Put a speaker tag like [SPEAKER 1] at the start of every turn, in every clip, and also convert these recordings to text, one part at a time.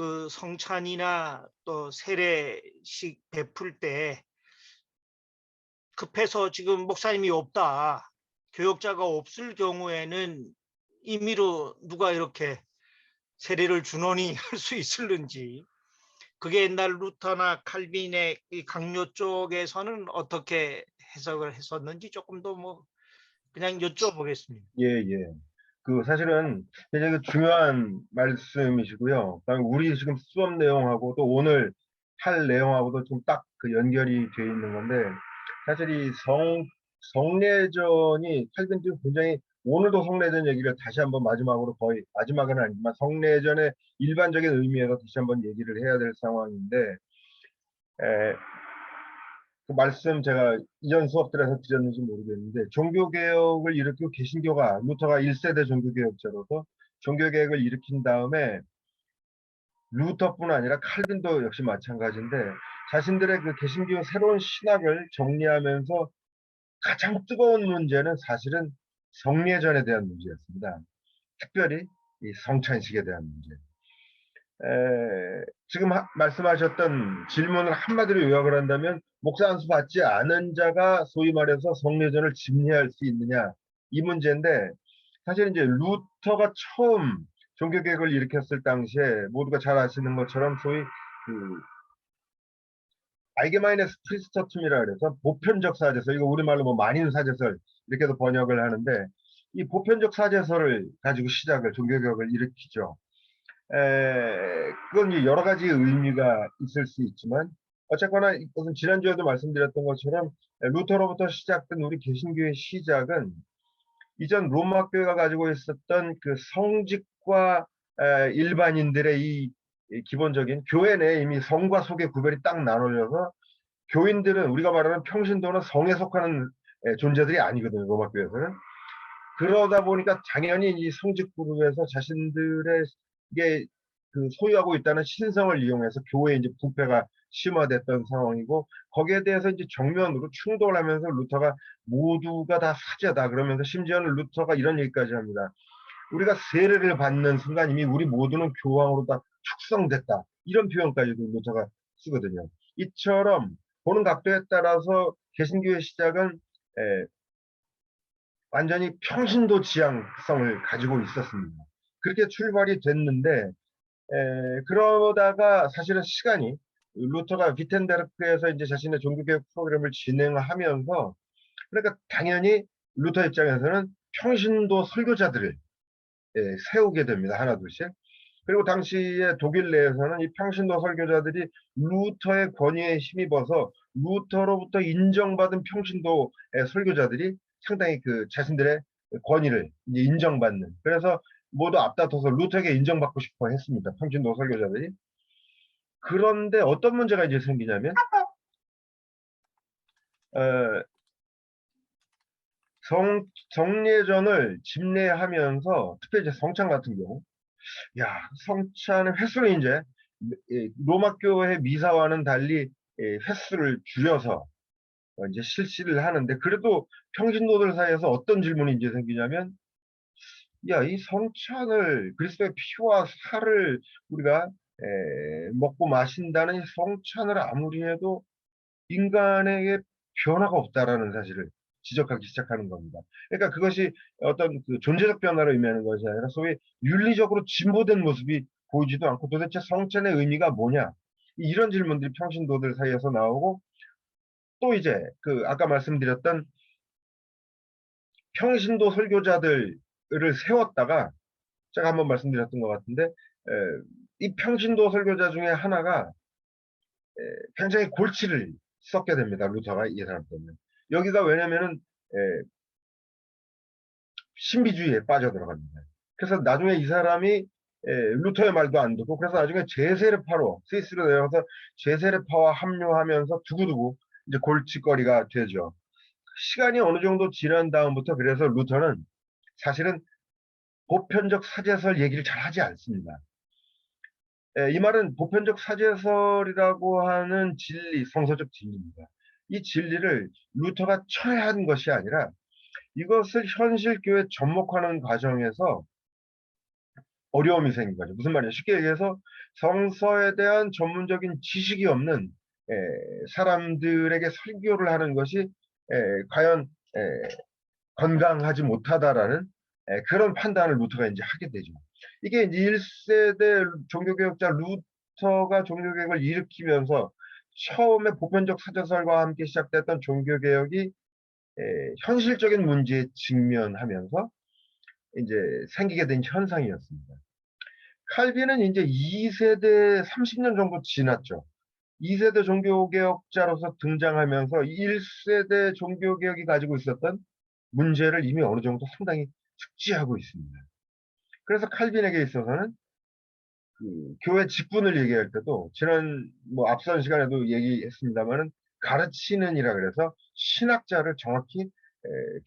[SPEAKER 1] 그 성찬이나 또 세례식 베풀 때 급해서 지금 목사님이 없다. 교역자가 없을 경우에는 임의로 누가 이렇게 세례를 준원이 할 수 있을는지, 그게 옛날 루터나 칼빈의 이 강요 쪽에서는 어떻게 해석을 했었는지 조금 더 그냥 여쭤보겠습니다.
[SPEAKER 2] 예, 예. 사실은 굉장히 중요한 말씀이시고요. 그다음에 우리 지금 수업 내용하고 또 오늘 할 내용하고도 좀 딱 그 연결이 되어 있는 건데, 사실 이 성례전이 칼빈 지 굉장히 오늘도 성례전 얘기를 다시 한번 마지막으로, 거의 마지막은 아니지만 성례전의 일반적인 의미에서 다시 한번 얘기를 해야 될 상황인데, 에, 그 말씀 제가 이전 수업들에서 드렸는지 모르겠는데, 종교개혁을 일으키고 개신교가, 루터가 1세대 종교개혁자로서 종교개혁을 일으킨 다음에 루터뿐 아니라 칼빈도 역시 마찬가지인데, 자신들의 그 개신교 새로운 신학을 정리하면서 가장 뜨거운 문제는 사실은 성례전에 대한 문제였습니다. 특별히 이 성찬식에 대한 문제. 지금 말씀하셨던 질문을 한마디로 요약을 한다면, 목사 안수 받지 않은 자가 소위 말해서 성례전을 집례할 수 있느냐, 이 문제인데, 사실 이제 루터가 처음 종교개혁을 일으켰을 당시에 모두가 잘 아시는 것처럼 소위 그 알게마이네스 프리스터툼이라 그래서 보편적 사제설, 이거 우리말로 뭐 만인 사제설 이렇게도 번역을 하는데, 이 보편적 사제설을 가지고 시작을 종교개혁을 일으키죠. 그건 이제 여러 가지 의미가 있을 수 있지만, 어쨌거나 이것은 지난주에도 말씀드렸던 것처럼 루터로부터 시작된 우리 개신교의 시작은 이전 로마 교회가 가지고 있었던 그 성직과 일반인들의 이 기본적인 교회 내에 이미 성과 속의 구별이 딱 나눠져서, 교인들은, 우리가 말하는 평신도는 성에 속하는 존재들이 아니거든요, 로마 교회에서는. 그러다 보니까 당연히 이 성직 그룹에서 자신들의 게 그 소유하고 있다는 신성을 이용해서 교회에 이제 부패가 심화됐던 상황이고, 거기에 대해서 이제 정면으로 충돌을 하면서 루터가 모두가 다 사제다 그러면서, 심지어는 루터가 이런 얘기까지 합니다. 우리가 세례를 받는 순간 이미 우리 모두는 교황으로 다 축성됐다, 이런 표현까지도 루터가 쓰거든요. 이처럼 보는 각도에 따라서 개신교의 시작은 완전히 평신도 지향성을 가지고 있었습니다. 그렇게 출발이 됐는데, 그러다가 사실은 시간이, 루터가 비텐베르크에서 이제 자신의 종교개혁 프로그램을 진행하면서, 그러니까 당연히 루터 입장에서는 평신도 설교자들을 세우게 됩니다. 하나둘씩. 그리고 당시에 독일 내에서는 이 평신도 설교자들이 루터의 권위에 힘입어서 루터로부터 인정받은 평신도 설교자들이 상당히 그 자신들의 권위를 이제 인정받는, 그래서 모두 앞다퉈서 루터에게 인정받고 싶어 했습니다. 평신도 설교자들이. 그런데 어떤 문제가 이제 생기냐면, 어, 성례전을 집례하면서, 특히 이제 성찬 같은 경우, 성찬의 횟수를 이제 로마 교회 미사와는 달리 횟수를 줄여서 이제 실시를 하는데, 그래도 평신도들 사이에서 어떤 질문이 이제 생기냐면, 이 성찬을, 그리스도의 피와 살을 우리가 먹고 마신다는 이 성찬을 아무리 해도 인간에게 변화가 없다라는 사실을 지적하기 시작하는 겁니다. 그러니까 그것이 어떤 그 존재적 변화를 의미하는 것이 아니라 소위 윤리적으로 진보된 모습이 보이지도 않고, 도대체 성찬의 의미가 뭐냐, 이런 질문들이 평신도들 사이에서 나오고, 또 이제 그 아까 말씀드렸던 평신도 설교자들을 세웠다가, 제가 한번 말씀드렸던 것 같은데, 이 평신도 설교자 중에 하나가 굉장히 골치를 썩게 됩니다. 루터가 이 사람 때문에. 여기가 왜냐면은 신비주의에 빠져들어갑니다. 그래서 나중에 이 사람이 루터의 말도 안 듣고, 그래서 나중에 제세례파로 스위스로 내려가서 제세례파와 합류하면서 두고두고 이제 골칫거리가 되죠. 시간이 어느 정도 지난 다음부터, 그래서 루터는 사실은 보편적 사제설 얘기를 잘 하지 않습니다. 이 말은 보편적 사제설이라고 하는 진리, 성서적 진리입니다. 이 진리를 루터가 철회한 것이 아니라, 이것을 현실 교회에 접목하는 과정에서 어려움이 생긴 거죠. 무슨 말이냐? 쉽게 얘기해서 성서에 대한 전문적인 지식이 없는 에, 사람들에게 설교를 하는 것이 과연 건강하지 못하다라는 그런 판단을 루터가 이제 하게 되죠. 이게 이제 1세대 종교개혁자 루터가 종교개혁을 일으키면서 처음에 보편적 사제설과 함께 시작됐던 종교개혁이 현실적인 문제에 직면하면서 이제 생기게 된 현상이었습니다. 칼빈은 이제 2세대 30년 정도 지났죠. 2세대 종교개혁자로서 등장하면서 1세대 종교개혁이 가지고 있었던 문제를 이미 어느 정도 상당히 숙지하고 있습니다. 그래서 칼빈에게 있어서는 그 교회 직분을 얘기할 때도 지난 뭐 앞선 시간에도 얘기했습니다만은 가르치는 이라 그래서 신학자를 정확히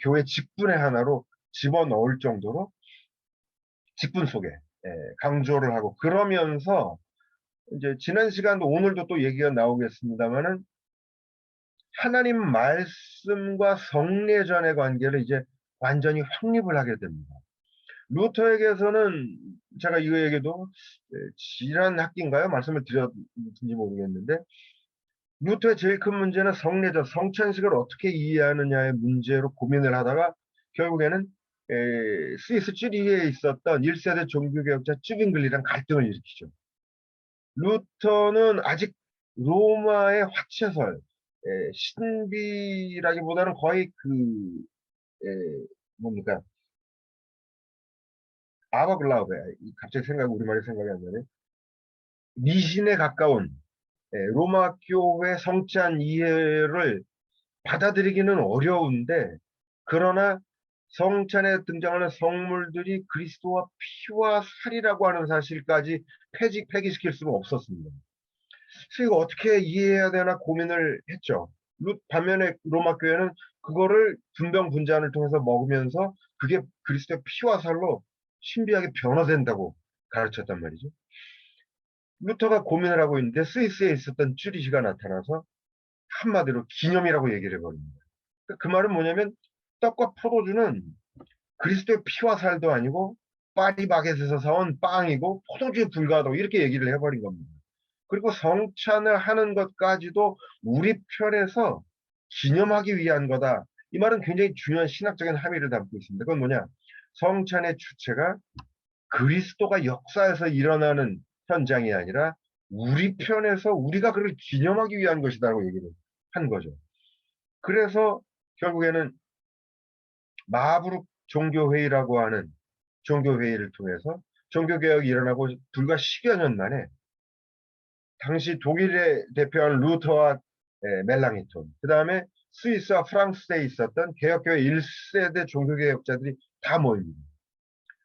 [SPEAKER 2] 교회 직분의 하나로 집어넣을 정도로 직분 속에 강조를 하고 그러면서 이제 지난 시간도 오늘도 또 얘기가 나오겠습니다만은 하나님 말씀과 성례전의 관계를 이제 완전히 확립을 하게 됩니다. 루터에게서는 제가 이거에게도 지난 학기인가요? 말씀을 드렸는지 모르겠는데 루터의 제일 큰 문제는 성례전, 성찬식을 어떻게 이해하느냐의 문제로 고민을 하다가 결국에는 스위스 쭈리히에 있었던 1세대 종교개혁자 쯔빙글리랑 갈등을 일으키죠. 루터는 아직 로마의 화채설, 신비라기보다는 거의 뭡니까? 아바글라베, 갑자기 우리말이 생각이 안 나네. 미신에 가까운 로마 교회 성찬 이해를 받아들이기는 어려운데, 그러나 성찬에 등장하는 성물들이 그리스도와 피와 살이라고 하는 사실까지 폐기시킬 수는 없었습니다. 그래서 이거 어떻게 이해해야 되나 고민을 했죠. 반면에 로마 교회는 그거를 분병분잔을 통해서 먹으면서 그게 그리스도의 피와 살로 신비하게 변화된다고 가르쳤단 말이죠. 루터가 고민을 하고 있는데 스위스에 있었던 쭈리히가 나타나서 한마디로 기념이라고 얘기를 해버립니다. 그 말은 뭐냐면 떡과 포도주는 그리스도의 피와 살도 아니고 파리바게트에서 사온 빵이고 포도주에 불과하다고 이렇게 얘기를 해버린 겁니다. 그리고 성찬을 하는 것까지도 우리 편에서 기념하기 위한 거다. 이 말은 굉장히 중요한 신학적인 함의를 담고 있습니다. 그건 뭐냐? 성찬의 주체가 그리스도가 역사에서 일어나는 현장이 아니라 우리 편에서 우리가 그를 기념하기 위한 것이다라고 얘기를 한 거죠. 그래서 결국에는 마부룩 종교회의라고 하는 종교회의를 통해서 종교개혁이 일어나고 불과 10여 년 만에 당시 독일에 대표한 루터와 멜랑이톤, 그 다음에 스위스와 프랑스에 있었던 개혁교회 1세대 종교개혁자들이 다 모입니다.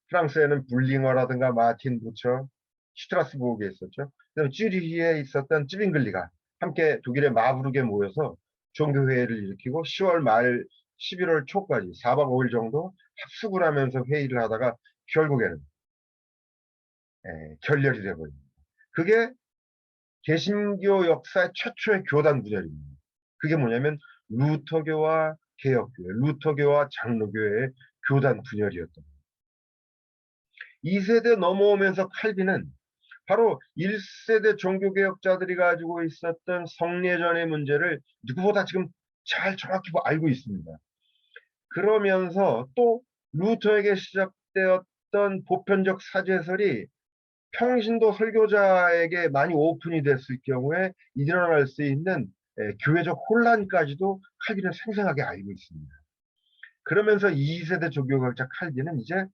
[SPEAKER 2] 프랑스에는 불링어라든가 마틴 부처, 슈트라스부르크에 있었죠. 그다음에 쭈리히에 있었던 쯔빙글리가 함께 독일의 마부르크에 모여서 종교회의를 일으키고 10월 말 11월 초까지 4박 5일 정도 합숙을 하면서 회의를 하다가 결국에는 결렬이 되어버립니다. 그게 개신교 역사의 최초의 교단 분열입니다. 그게 뭐냐면 루터교와 개혁교회, 루터교와 장로교회의 교단 분열이었던 거예요. 2세대 넘어오면서 칼빈은 바로 1세대 종교개혁자들이 가지고 있었던 성례전의 문제를 누구보다 지금 잘 정확히 알고 있습니다. 그러면서 또 루터에게 시작되었던 보편적 사제설이 평신도 설교자에게 많이 오픈이 됐을 경우에 일어날 수 있는 교회적 혼란까지도 칼빈은 생생하게 알고 있습니다. 그러면서 2세대 종교개혁자 칼빈은 이제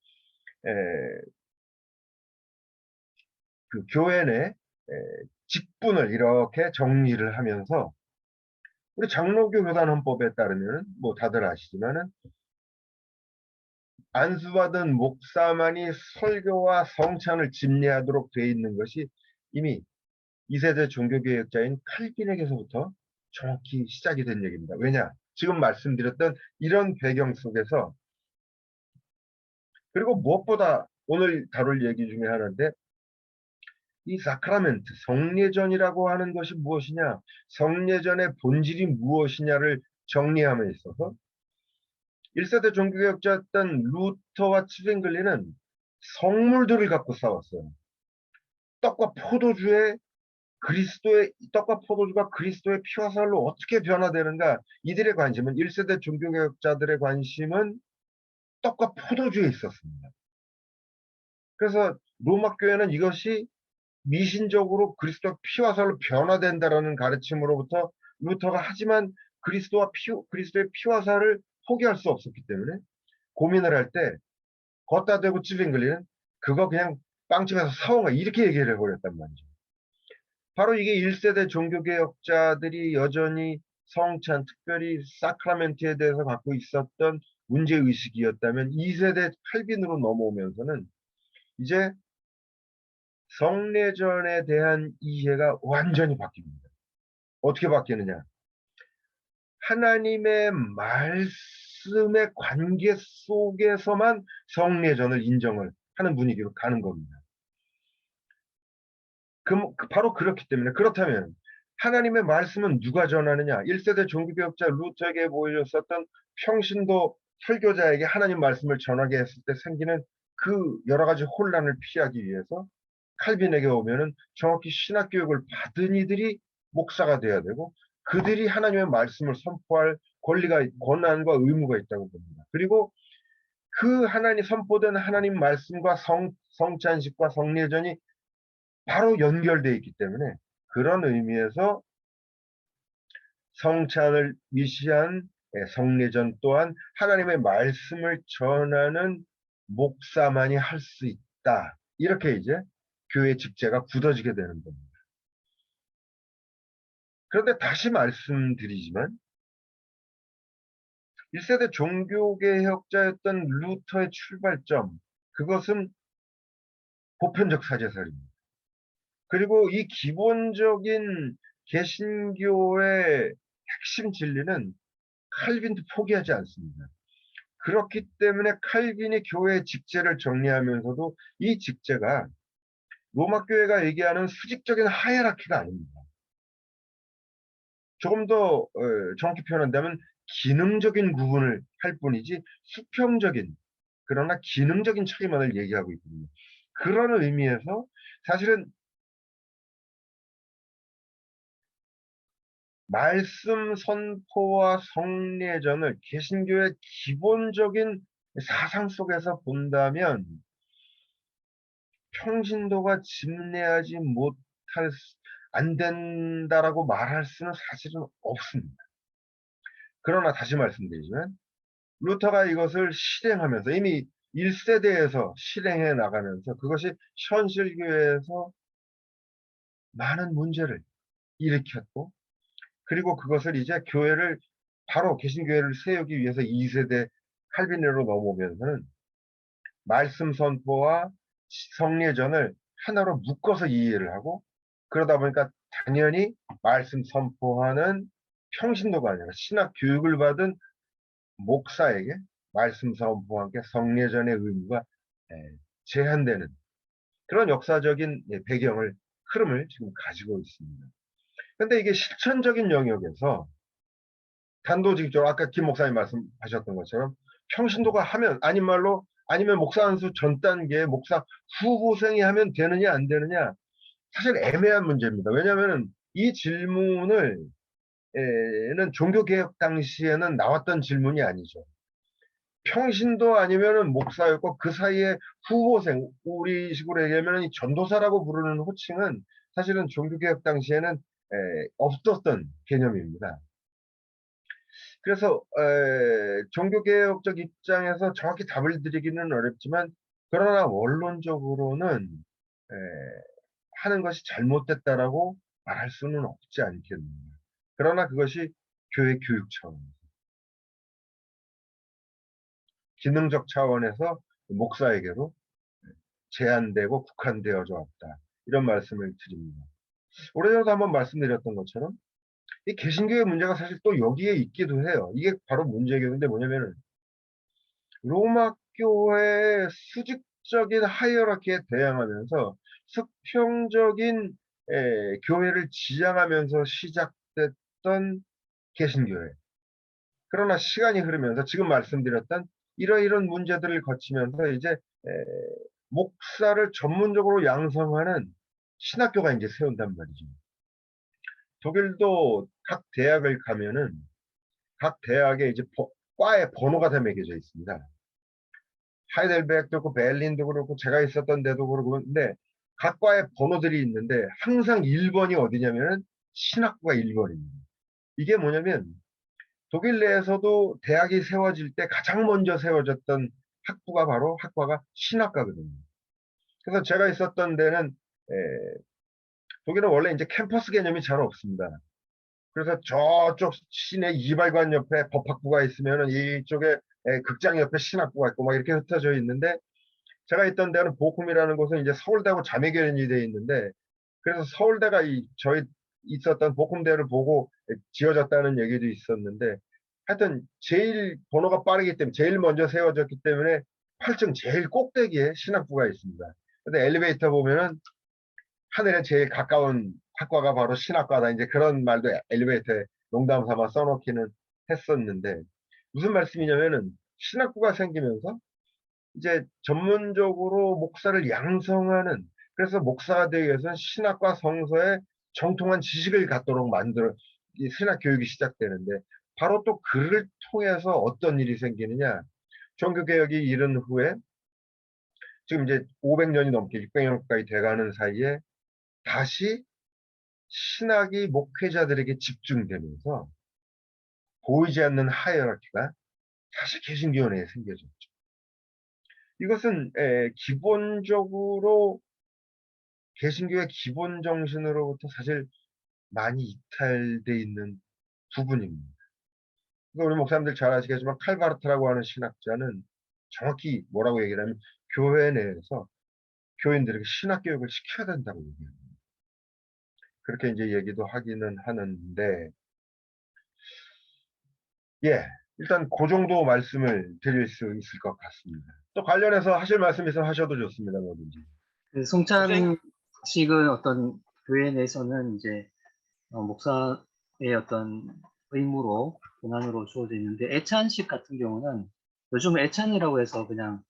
[SPEAKER 2] 그 교회 내 직분을 이렇게 정리를 하면서 우리 장로교 교단 헌법에 따르면 뭐 다들 아시지만은 안수받은 목사만이 설교와 성찬을 집례하도록 되어 있는 것이 이미 2세대 종교개혁자인 칼빈에게서부터 정확히 시작이 된 얘기입니다. 왜냐? 지금 말씀드렸던 이런 배경 속에서 그리고 무엇보다 오늘 다룰 얘기 중에 하나인데 이 사크라멘트, 성례전이라고 하는 것이 무엇이냐, 성례전의 본질이 무엇이냐를 정리함에 있어서 1세대 종교개혁자였던 루터와 츠빙글리는 성물들을 갖고 싸웠어요. 떡과 포도주의 떡과 포도주가 그리스도의 피와 살로 어떻게 변화되는가? 이들의 관심은 1세대 종교개혁자들의 관심은 떡과 포도주에 있었습니다. 그래서 로마 교회는 이것이 미신적으로 그리스도의 피와 살로 변화된다라는 가르침으로부터 루터가 하지만 그리스도의 피와 살을 포기할 수 없었기 때문에 고민을 할 때 걷다 대고 찔링글리는 그거 그냥 빵집에서 사온 거 이렇게 얘기를 해버렸단 말이죠. 바로 이게 1세대 종교개혁자들이 여전히 성찬, 특별히 사크라멘트에 대해서 갖고 있었던 문제의식이었다면 2세대 칼빈으로 넘어오면서는 이제 성례전에 대한 이해가 완전히 바뀝니다. 어떻게 바뀌느냐? 하나님의 말씀의 관계 속에서만 성례전을 인정을 하는 분위기로 가는 겁니다. 바로 그렇기 때문에 그렇다면 하나님의 말씀은 누가 전하느냐? 1세대 종교개혁자 루터에게 보여줬었던 평신도 설교자에게 하나님 말씀을 전하게 했을 때 생기는 그 여러 가지 혼란을 피하기 위해서 칼빈에게 오면은 정확히 신학교육을 받은 이들이 목사가 돼야 되고 그들이 하나님의 말씀을 선포할 권한과 의무가 있다고 봅니다. 그리고 그 선포된 하나님 말씀과 성찬식과 성례전이 바로 연결되어 있기 때문에 그런 의미에서 성찬을 위시한 성례전 또한 하나님의 말씀을 전하는 목사만이 할 수 있다. 이렇게 이제 교회 직제가 굳어지게 되는 겁니다. 그런데 다시 말씀드리지만 1세대 종교개혁자였던 루터의 출발점, 그것은 보편적 사제설입니다. 그리고 이 기본적인 개신교의 핵심 진리는 칼빈도 포기하지 않습니다. 그렇기 때문에 칼빈이 교회의 직제를 정리하면서도 이 직제가 로마 교회가 얘기하는 수직적인 하이라키가 아닙니다. 조금 더 정확히 표현한다면 기능적인 구분을 할 뿐이지 수평적인 그러나 기능적인 차이만을 얘기하고 있거든요. 그런 의미에서 사실은 말씀 선포와 성례전을 개신교의 기본적인 사상 속에서 본다면 평신도가 집례하지 안 된다라고 말할 수는 사실은 없습니다. 그러나 다시 말씀드리지만 루터가 이것을 실행하면서 이미 1세대에서 실행해 나가면서 그것이 현실교회에서 많은 문제를 일으켰고 그리고 그것을 이제 바로 개신교회를 세우기 위해서 2세대 칼빈으로 넘어오면서는 말씀 선포와 성례전을 하나로 묶어서 이해를 하고 그러다 보니까 당연히 말씀 선포하는 평신도가 아니라 신학 교육을 받은 목사에게 말씀 선포와 함께 성례전의 의무가 제한되는 그런 역사적인 흐름을 지금 가지고 있습니다. 그런데 이게 실천적인 영역에서 단도직입적으로 아까 김 목사님 말씀하셨던 것처럼 평신도가 하면 아니면 목사 안수 전 단계 목사 후보생이 하면 되느냐 안 되느냐 사실 애매한 문제입니다. 왜냐하면 이 질문을 는 종교개혁 당시에는 나왔던 질문이 아니죠. 평신도 아니면은 목사였고 그 사이에 후보생 우리식으로 얘기하면 전도사라고 부르는 호칭은 사실은 종교개혁 당시에는 없었던 개념입니다. 그래서 종교개혁적 입장에서 정확히 답을 드리기는 어렵지만 그러나 원론적으로는 에, 하는 것이 잘못됐다라고 말할 수는 없지 않겠느냐. 그러나 그것이 교회 교육 차원, 기능적 차원에서 목사에게도 제한되고 국한되어져 왔다. 이런 말씀을 드립니다. 오래전에도 한번 말씀드렸던 것처럼 이 개신교의 문제가 사실 또 여기에 있기도 해요. 이게 바로 문제겠는데 뭐냐면은 로마 교회의 수직적인 하이어라키에 대항하면서 수평적인 교회를 지향하면서 시작됐던 개신교회. 그러나 시간이 흐르면서 지금 말씀드렸던 이러이런 문제들을 거치면서 이제 목사를 전문적으로 양성하는 신학교가 이제 세운단 말이죠. 독일도 각 대학을 가면은 각 대학에 이제 과에 번호가 다 매겨져 있습니다. 하이델베르크도 그렇고 베를린도 그렇고 제가 있었던 데도 그렇고 근데 각 과에 번호들이 있는데 항상 1번이 어디냐면은 신학부가 1번입니다. 이게 뭐냐면 독일 내에서도 대학이 세워질 때 가장 먼저 세워졌던 학부가 바로 학과가 신학과거든요. 그래서 제가 있었던 데는 독일은 원래 이제 캠퍼스 개념이 잘 없습니다. 그래서 저쪽 시내 이발관 옆에 법학부가 있으면은 이쪽에 극장 옆에 신학부가 있고 막 이렇게 흩어져 있는데 제가 있던 데는 보쿰이라는 곳은 이제 서울대하고 자매결연이 되어 있는데 그래서 서울대가 저희 있었던 보쿰대를 보고 지어졌다는 얘기도 있었는데 하여튼 제일 번호가 빠르기 때문에 제일 먼저 세워졌기 때문에 8층 제일 꼭대기에 신학부가 있습니다. 근데 엘리베이터 보면은 하늘에 제일 가까운 학과가 바로 신학과다. 이제 그런 말도 엘리베이터에 농담 삼아 써놓기는 했었는데 무슨 말씀이냐면은 신학부가 생기면서 이제 전문적으로 목사를 양성하는 그래서 목사가 되기 위해서는 신학과 성서에 정통한 지식을 갖도록 만들어 이 신학 교육이 시작되는데 바로 또 그를 통해서 어떤 일이 생기느냐 종교개혁이 이른 후에 지금 이제 500년이 넘게 600년 가까이 돼가는 사이에 다시 신학이 목회자들에게 집중되면서 보이지 않는 하이어라키가 다시 개신교원에 생겨졌죠. 이것은 기본적으로 개신교의 기본 정신으로부터 사실 많이 이탈돼 있는 부분입니다. 그러니까 우리 목사님들 잘 아시겠지만 칼바르트라고 하는 신학자는 정확히 뭐라고 얘기를 하면 교회 내에서 교인들에게 신학 교육을 시켜야 된다고 얘기합니다. 그렇게 이제 얘기도 하기는 하는데 예, 일단 그 정도 말씀을 드릴 수 있을 것 같습니다. 또 관련해서 하실 말씀 있으면 하셔도 좋습니다. 뭐든지.
[SPEAKER 3] 그
[SPEAKER 1] 선생님,
[SPEAKER 3] 송찬식은 어떤 교회 내에서는 이제 목사의 어떤 의무로 권한으로 주어져 있는데 애찬식 같은 경우는 요즘 애찬이라고 해서 그냥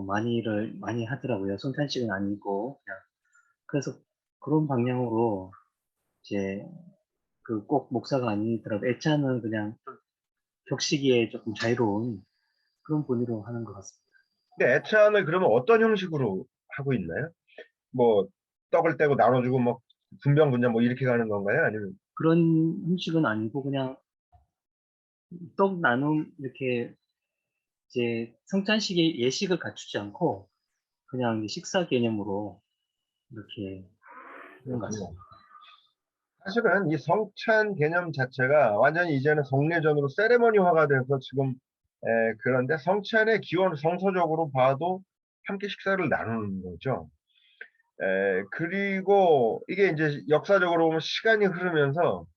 [SPEAKER 3] 많이 하더라고요. 송찬식은 아니고 그냥 그래서 그런 방향으로 이제 그 꼭 목사가 아니더라도 애찬은 그냥 좀 격식에 조금 자유로운 그런 분위로 하는 것 같습니다.
[SPEAKER 2] 근데 애찬을 그러면 어떤 형식으로 하고 있나요? 뭐 떡을 떼고 나눠주고 뭐 분병분자 뭐 이렇게 가는 건가요? 아니면
[SPEAKER 3] 그런 형식은 아니고 그냥 떡 나눔 이렇게 이제 성찬식의 예식을 갖추지 않고 그냥 이제 식사 개념으로 이렇게 하는 것
[SPEAKER 2] 그렇군요.
[SPEAKER 3] 같습니다.
[SPEAKER 2] 사실은 이 성찬 개념 자체가 완전히 이제는 성례전으로 세레머니화가 돼서 지금 그런데 성찬의 기원 성서적으로 봐도 함께 식사를 나누는 거죠. 그리고 이게 이제 역사적으로 보면 시간이 흐르면서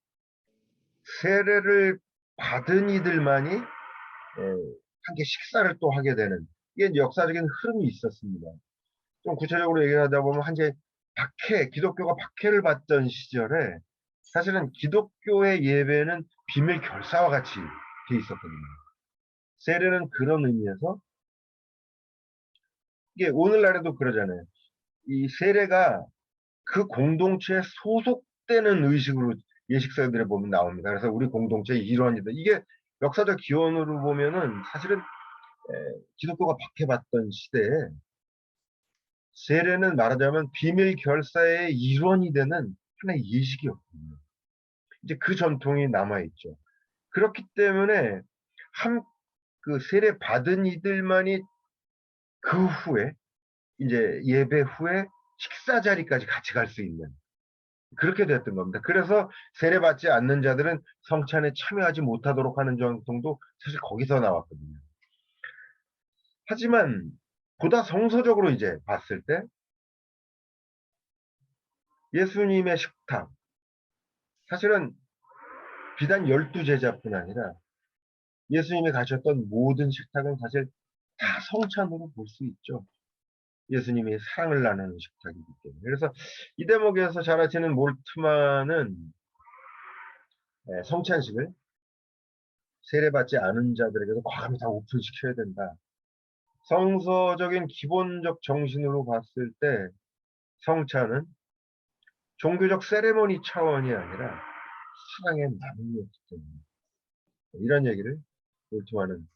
[SPEAKER 2] 세례를 받은 이들만이 함께 식사를 또 하게 되는 이게 이제 역사적인 흐름이 있었습니다. 좀 구체적으로 얘기를 하다 보면 한제 기독교가 박해를 받던 시절에 사실은 기독교의 예배는 비밀 결사와 같이 돼 있었거든요. 세례는 그런 의미에서 이게 오늘날에도 그러잖아요. 이 세례가 그 공동체에 소속되는 의식으로 예식사들에 보면 나옵니다. 그래서 우리 공동체의 일원이다. 이게 역사적 기원으로 보면은 사실은 기독교가 박해받던 시대에 세례는 말하자면 비밀 결사의 일원이 되는 하나의 예식이었거든요. 이제 그 전통이 남아있죠. 그렇기 때문에 그 세례 받은 이들만이 그 후에 이제 예배 후에 식사 자리까지 같이 갈 수 있는 그렇게 됐던 겁니다. 그래서 세례 받지 않는 자들은 성찬에 참여하지 못하도록 하는 전통도 사실 거기서 나왔거든요. 하지만 보다 성서적으로 이제 봤을 때 예수님의 식탁 사실은 비단 12제자뿐 아니라 예수님이 가셨던 모든 식탁은 사실 다 성찬으로 볼 수 있죠. 예수님이 사랑을 나누는 식탁이기 때문에. 그래서 이 대목에서 잘 아시는 몰트만은 성찬식을 세례받지 않은 자들에게도 과감히 다 오픈시켜야 된다. 성서적인 기본적 정신으로 봤을 때 성찬은 종교적 세레머니 차원이 아니라 사랑의 나눔이었기 때문에 이런 얘기를 몰트만은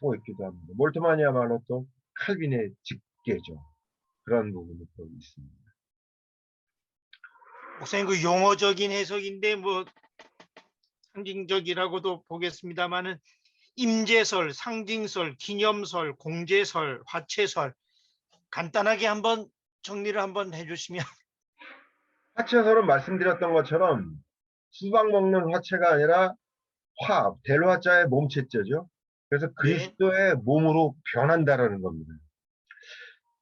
[SPEAKER 2] 하고 있기도 합니다. 몰트만이야말로 또 칼빈의 직계죠. 그런 부분이 또 있습니다.
[SPEAKER 1] 목사님 그 용어적인 해석인데 뭐 상징적이라고도 보겠습니다만은 임재설, 상징설, 기념설, 공제설, 화채설 간단하게 한번 정리를 한번 해주시면.
[SPEAKER 2] 화채설은 말씀드렸던 것처럼 수박 먹는 화채가 아니라 델화자의 몸체자죠. 그래서
[SPEAKER 1] 네,
[SPEAKER 2] 그리스도의 몸으로 변한다라는 겁니다.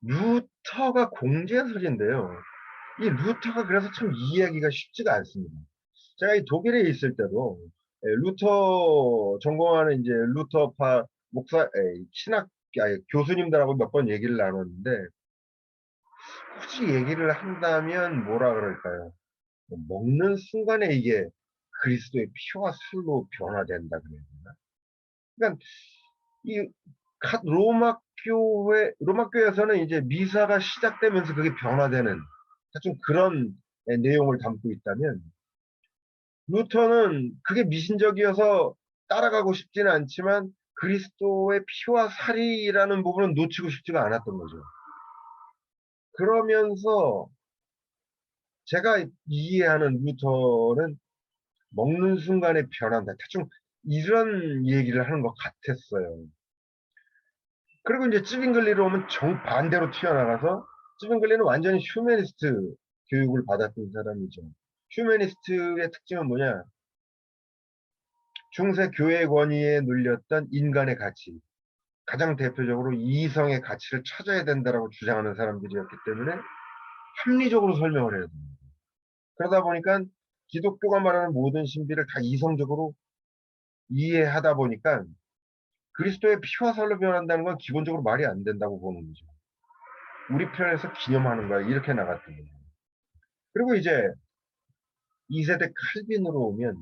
[SPEAKER 2] 루터가 공제설인데요. 이 루터가 그래서 참 이해하기가 쉽지가 않습니다. 제가 이 독일에 있을 때도 루터 전공하는 이제 루터파 신학 교수님들하고 몇 번 얘기를 나눴는데 굳이 얘기를 한다면 뭐라 그럴까요? 먹는 순간에 이게 그리스도의 피와 살로 변화된다 그래야 되나? 그러니까 이 로마 교회에서는 이제 미사가 시작되면서 그게 변화되는 좀 그런 내용을 담고 있다면 루터는 그게 미신적이어서 따라가고 싶지는 않지만 그리스도의 피와 살이라는 부분은 놓치고 싶지가 않았던 거죠. 그러면서 제가 이해하는 루터는 먹는 순간에 변한다. 대충 이런 얘기를 하는 것 같았어요. 그리고 이제 찌빙글리로 오면 정반대로 튀어나가서 찌빙글리는 완전히 휴머니스트 교육을 받았던 사람이죠. 휴머니스트의 특징은 뭐냐? 중세 교회 권위에 눌렸던 인간의 가치, 가장 대표적으로 이성의 가치를 찾아야 된다라고 주장하는 사람들이었기 때문에 합리적으로 설명을 해야 됩니다. 그러다 보니까 기독교가 말하는 모든 신비를 다 이성적으로 이해하다 보니까 그리스도의 피와 살로 변한다는 건 기본적으로 말이 안 된다고 보는 거죠. 우리 편에서 기념하는 거야. 이렇게 나갔던 거예요. 그리고 이제 2세대 칼빈으로 오면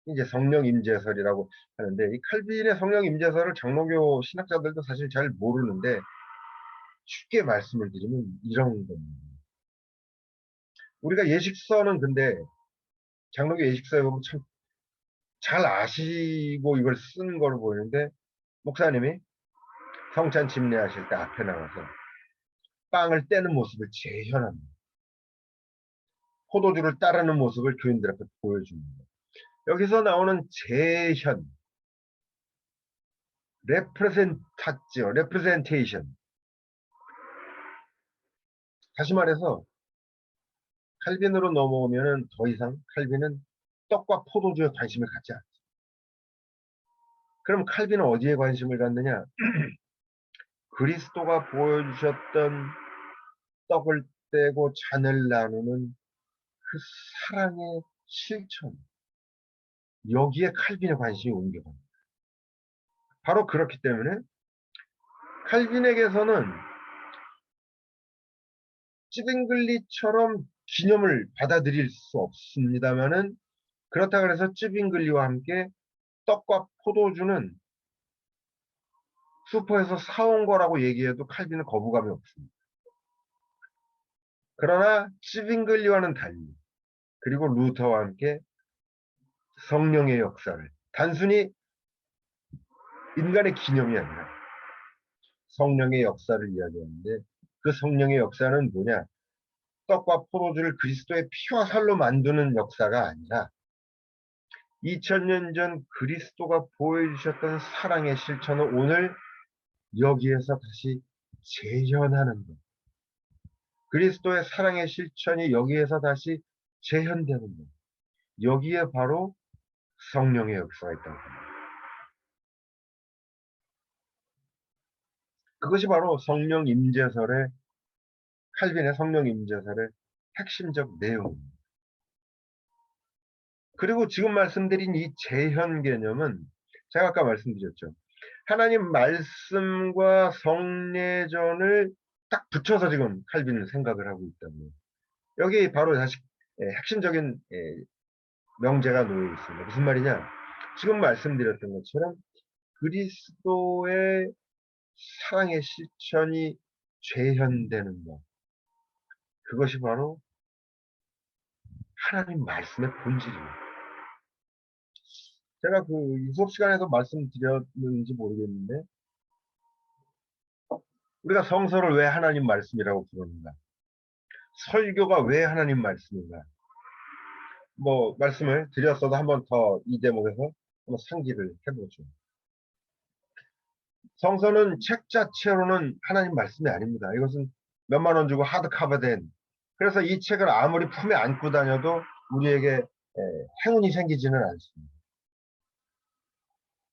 [SPEAKER 2] 이제 성령 임재설이라고 하는데 이 칼빈의 성령 임재설을 장로교 신학자들도 사실 잘 모르는데 쉽게 말씀을 드리면 이런 겁니다. 우리가 예식서는 근데 장로교 예식서에 보면 참 잘 아시고 이걸 쓴 걸로 보이는데 목사님이 성찬 집례하실 때 앞에 나가서 빵을 떼는 모습을 재현합니다. 포도주를 따르는 모습을 교인들 앞에 보여줍니다. 여기서 나오는 재현, 레프레젠테이션. 다시 말해서 칼빈으로 넘어오면은 더 이상 칼빈은 떡과 포도주에 관심을 갖지 않죠. 그럼 칼빈은 어디에 관심을 갖느냐? 그리스도가 보여주셨던 떡을 떼고 잔을 나누는 그 사랑의 실천. 여기에 칼빈의 관심이 옮겨갑니다. 바로 그렇기 때문에 칼빈에게서는 찌빙글리처럼 기념을 받아들일 수 없습니다만은 그렇다 그래서 찌빙글리와 함께 떡과 포도주는 슈퍼에서 사온 거라고 얘기해도 칼빈은 거부감이 없습니다. 그러나 찌빙글리와는 달리 그리고 루터와 함께 성령의 역사를 단순히 인간의 기념이 아니라 성령의 역사를 이야기하는데 그 성령의 역사는 뭐냐? 떡과 포도주를 그리스도의 피와 살로 만드는 역사가 아니라 2000년 전 그리스도가 보여주셨던 사랑의 실천을 오늘 여기에서 다시 재현하는 것. 그리스도의 사랑의 실천이 여기에서 다시 재현되는 것. 여기에 바로 성령의 역사가 있다고 합니다. 그것이 바로 성령 임재설의 칼빈의 성령 임재설의 핵심적 내용입니다. 그리고 지금 말씀드린 이 재현 개념은 제가 아까 말씀드렸죠. 하나님 말씀과 성례전을 딱 붙여서 지금 칼빈은 생각을 하고 있다고요. 여기 바로 다시 핵심적인 명제가 놓여 있습니다. 무슨 말이냐? 지금 말씀드렸던 것처럼 그리스도의 사랑의 실천이 재현되는 것. 그것이 바로 하나님 말씀의 본질입니다. 제가 이 수업 시간에도 말씀드렸는지 모르겠는데, 우리가 성서를 왜 하나님 말씀이라고 부르는가? 설교가 왜 하나님 말씀인가? 뭐 말씀을 드렸어도 한 번 더 이 대목에서 한번 상기를 해보죠. 성서는 책 자체로는 하나님 말씀이 아닙니다. 이것은 몇만 원 주고 하드카버된, 그래서 이 책을 아무리 품에 안고 다녀도 우리에게 행운이 생기지는 않습니다.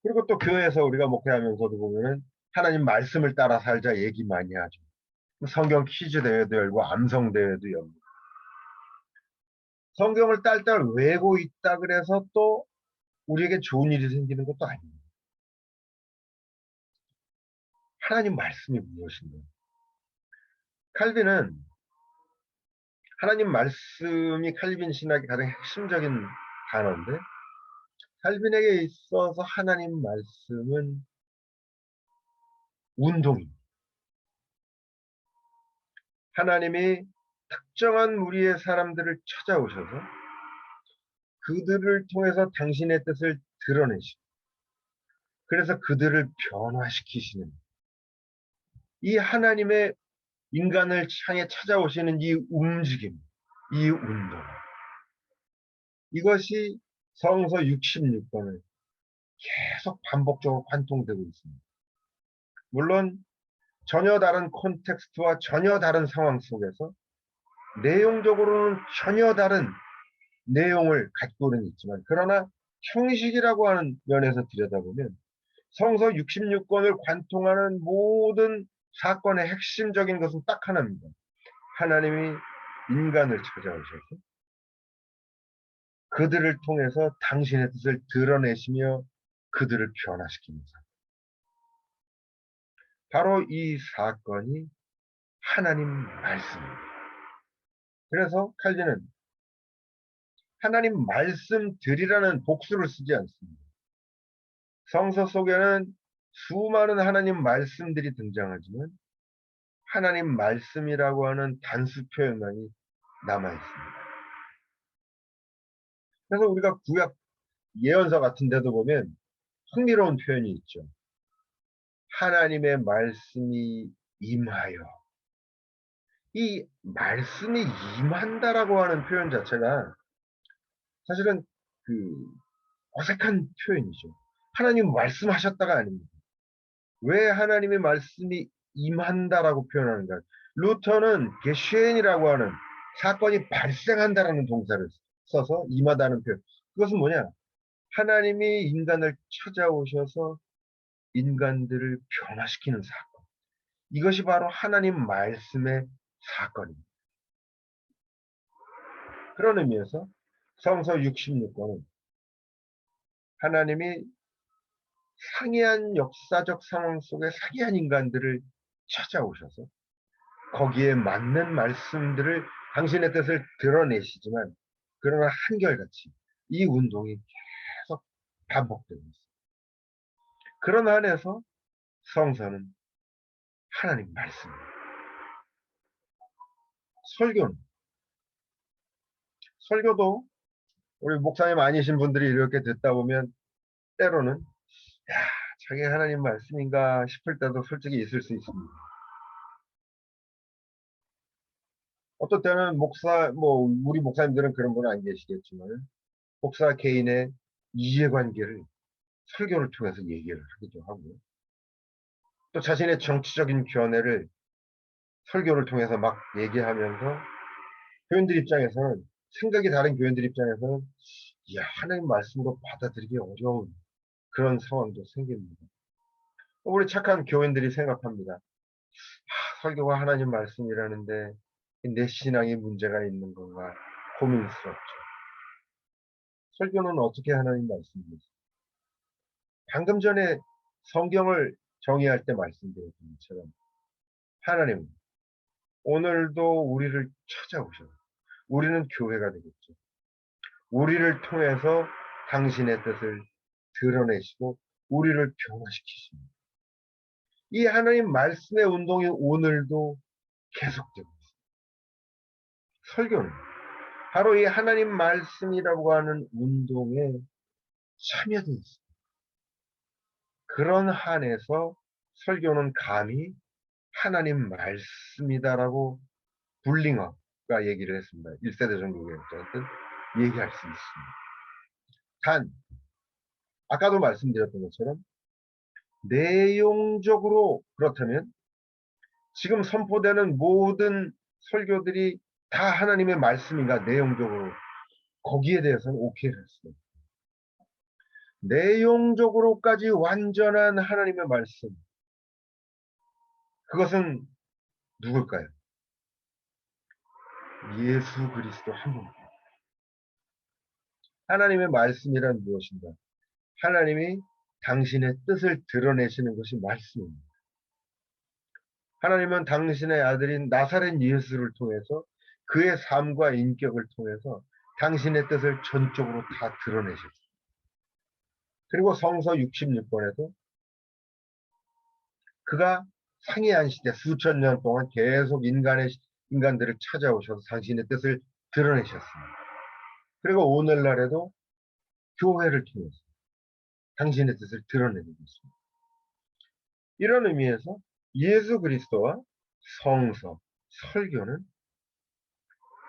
[SPEAKER 2] 그리고 또 교회에서 우리가 목회하면서도 보면은 하나님 말씀을 따라 살자 얘기 많이 하죠. 성경 퀴즈 대회도 열고 암송 대회도 열고, 성경을 딸딸 외고 있다 그래서 또 우리에게 좋은 일이 생기는 것도 아닙니다. 하나님 말씀이 무엇인가? 칼빈은 하나님 말씀이 칼빈 신학의 가장 핵심적인 단어인데, 칼빈에게 있어서 하나님 말씀은 운동입니다. 하나님이 특정한 무리의 사람들을 찾아오셔서 그들을 통해서 당신의 뜻을 드러내시고, 그래서 그들을 변화시키시는 이 하나님의 인간을 향해 찾아오시는 이 움직임, 이 운동, 이것이 성서 66권을 계속 반복적으로 관통되고 있습니다. 물론 전혀 다른 콘텍스트와 전혀 다른 상황 속에서 내용적으로는 전혀 다른 내용을 갖고는 있지만, 그러나 형식이라고 하는 면에서 들여다보면 성서 66권을 관통하는 모든 사건의 핵심적인 것은 딱 하나입니다. 하나님이 인간을 찾아오셔서 그들을 통해서 당신의 뜻을 드러내시며 그들을 변화시킵니다. 바로 이 사건이 하나님 말씀입니다. 그래서 칼빈은 하나님 말씀들이라는 복수를 쓰지 않습니다. 성서 속에는 수많은 하나님 말씀들이 등장하지만 하나님 말씀이라고 하는 단수 표현만이 남아있습니다. 그래서 우리가 구약 예언서 같은 데도 보면 흥미로운 표현이 있죠. 하나님의 말씀이 임하여. 이 말씀이 임한다라고 하는 표현 자체가 사실은 어색한 표현이죠. 하나님 말씀하셨다가 아닙니다. 왜 하나님의 말씀이 임한다라고 표현하는가? 루터는 게쉔이라고 하는 사건이 발생한다라는 동사를 써서 임하다는 표현. 그것은 뭐냐? 하나님이 인간을 찾아오셔서 인간들을 변화시키는 사건. 이것이 바로 하나님 말씀의 사건입니다. 그런 의미에서 성서 66권은 하나님이 상이한 역사적 상황 속에 상이한 인간들을 찾아오셔서 거기에 맞는 말씀들을 당신의 뜻을 드러내시지만, 그러나 한결같이 이 운동이 계속 반복되고 있습니다. 그런 안에서 성서는 하나님 말씀입니다. 설교도 우리 목사님 아니신 분들이 이렇게 듣다 보면 때로는 저게 하나님 말씀인가 싶을 때도 솔직히 있을 수 있습니다. 어떤 때는 우리 목사님들은 그런 분은 안 계시겠지만, 목사 개인의 이해관계를 설교를 통해서 얘기를 하기도 하고, 또 자신의 정치적인 견해를 설교를 통해서 막 얘기하면서 교인들 입장에서는, 생각이 다른 교인들 입장에서는 하나님 말씀으로 받아들이기 어려운 그런 상황도 생깁니다. 우리 착한 교인들이 생각합니다. 설교가 하나님 말씀이라는데 내 신앙에 문제가 있는 건가 고민스럽죠. 설교는 어떻게 하나님 말씀입니까? 방금 전에 성경을 정의할 때 말씀드렸던 것처럼 하나님은 오늘도 우리를 찾아오셔서, 우리는 교회가 되겠죠. 우리를 통해서 당신의 뜻을 드러내시고 우리를 변화시키십니다. 이 하나님 말씀의 운동이 오늘도 계속되고 있습니다. 설교는 바로 이 하나님 말씀이라고 하는 운동에 참여되어 있습니다. 그런 한에서 설교는 감히 하나님 말씀이다라고 불링어가 얘기를 했습니다. 1세대 종교개혁자들 얘기할 수 있습니다. 단 아까도 말씀드렸던 것처럼 내용적으로 그렇다면 지금 선포되는 모든 설교들이 다 하나님의 말씀인가? 내용적으로 거기에 대해서는 오케이를 했습니다. 내용적으로까지 완전한 하나님의 말씀, 그것은 누굴까요? 예수 그리스도 한 분입니다. 하나님의 말씀이란 무엇인가? 하나님이 당신의 뜻을 드러내시는 것이 말씀입니다. 하나님은 당신의 아들인 나사렛 예수를 통해서 그의 삶과 인격을 통해서 당신의 뜻을 전적으로 다 드러내셨습니다. 그리고 성서 66권에도 그가 상이한 시대 수천 년 동안 계속 인간들을 찾아오셔서 당신의 뜻을 드러내셨습니다. 그리고 오늘날에도 교회를 통해서 당신의 뜻을 드러내고 있습니다. 이런 의미에서 예수 그리스도와 성서, 설교는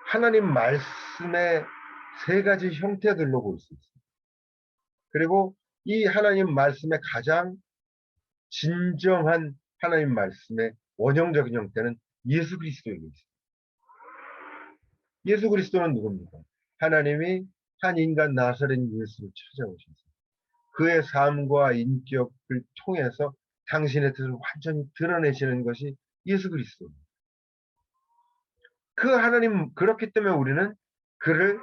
[SPEAKER 2] 하나님 말씀의 세 가지 형태들로 볼 수 있습니다. 그리고 이 하나님 말씀의 가장 진정한 하나님 말씀의 원형적인 형태는 예수 그리스도에게 있습니다. 예수 그리스도는 누굽니까? 하나님이 한 인간 나사렛 예수를 찾아오셔서 그의 삶과 인격을 통해서 당신의 뜻을 완전히 드러내시는 것이 예수 그리스도입니다. 그 하나님, 그렇기 때문에 우리는 그를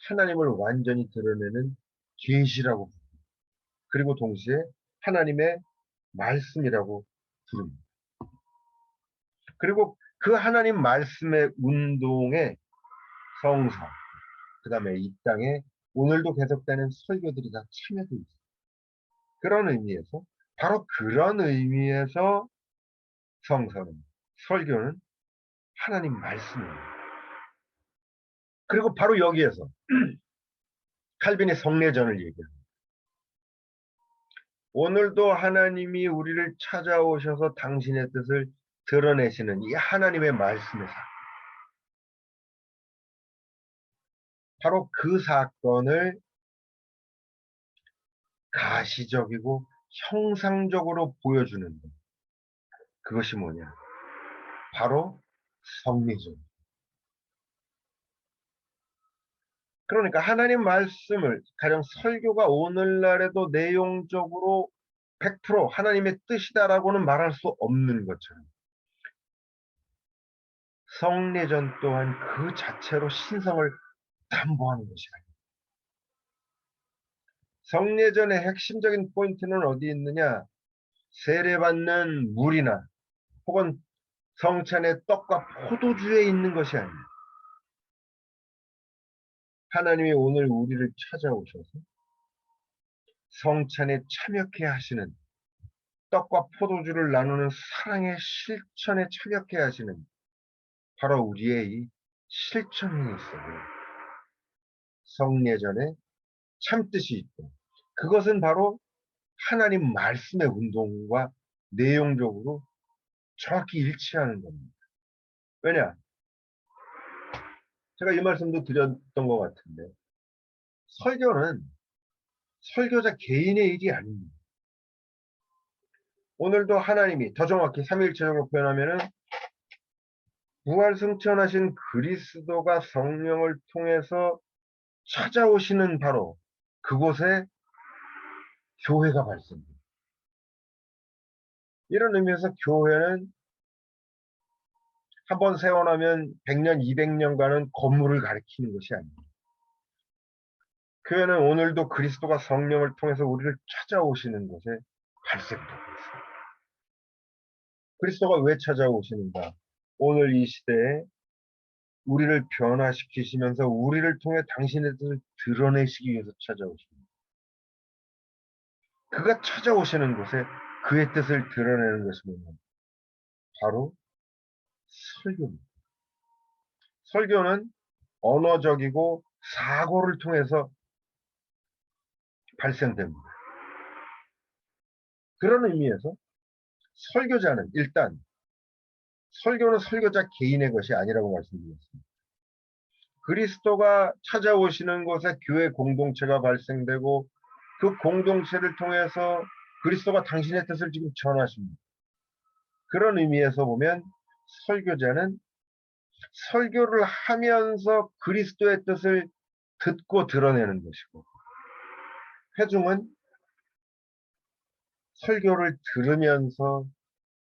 [SPEAKER 2] 하나님을 완전히 드러내는 계시라고 부릅니다. 그리고 동시에 하나님의 말씀이라고 부릅니다. 그리고 그 하나님 말씀의 운동에 성서, 그 다음에 이 땅에 오늘도 계속되는 설교들이 다 참여되어 있습니다. 그런 의미에서, 바로 그런 의미에서 성서는, 설교는 하나님 말씀입니다. 그리고 바로 여기에서 칼빈이 성례전을 얘기합니다. 오늘도 하나님이 우리를 찾아오셔서 당신의 뜻을 드러내시는 이 하나님의 말씀의 사건. 바로 그 사건을 가시적이고 형상적으로 보여주는 것. 그것이 뭐냐? 바로 성례전. 그러니까 하나님 말씀을, 가령 설교가 오늘날에도 내용적으로 100% 하나님의 뜻이다라고는 말할 수 없는 것처럼 성례전 또한 그 자체로 신성을 담보하는 것이 아닙니다. 성례전의 핵심적인 포인트는 어디 있느냐? 세례받는 물이나 혹은 성찬의 떡과 포도주에 있는 것이 아닙니다. 하나님이 오늘 우리를 찾아오셔서 성찬에 참여케 하시는, 떡과 포도주를 나누는 사랑의 실천에 참여케 하시는 바로 우리의 이 실천이 있어요. 성례전에 참뜻이 있고, 그것은 바로 하나님 말씀의 운동과 내용적으로 정확히 일치하는 겁니다. 왜냐? 제가 이 말씀도 드렸던 것 같은데, 설교는 설교자 개인의 일이 아닙니다. 오늘도 하나님이, 더 정확히 삼위일체적으로 표현하면은 부활승천하신 그리스도가 성령을 통해서 찾아오시는 바로 그곳에 교회가 발생됩니다. 이런 의미에서 교회는 한번 세워나면 100년, 200년간은 건물을 가리키는 것이 아닙니다. 교회는 오늘도 그리스도가 성령을 통해서 우리를 찾아오시는 곳에 발생되고 있습니다. 그리스도가 왜 찾아오시는가? 오늘 이 시대에 우리를 변화시키시면서 우리를 통해 당신의 뜻을 드러내시기 위해서 찾아오십니다. 그가 찾아오시는 곳에 그의 뜻을 드러내는 것이 뭐냐? 바로 설교입니다. 설교는 언어적이고 사고를 통해서 발생됩니다. 그런 의미에서 설교자는 일단 설교는 설교자 개인의 것이 아니라고 말씀드렸습니다. 그리스도가 찾아오시는 곳에 교회 공동체가 발생되고 그 공동체를 통해서 그리스도가 당신의 뜻을 지금 전하십니다. 그런 의미에서 보면 설교자는 설교를 하면서 그리스도의 뜻을 듣고 드러내는 것이고, 회중은 설교를 들으면서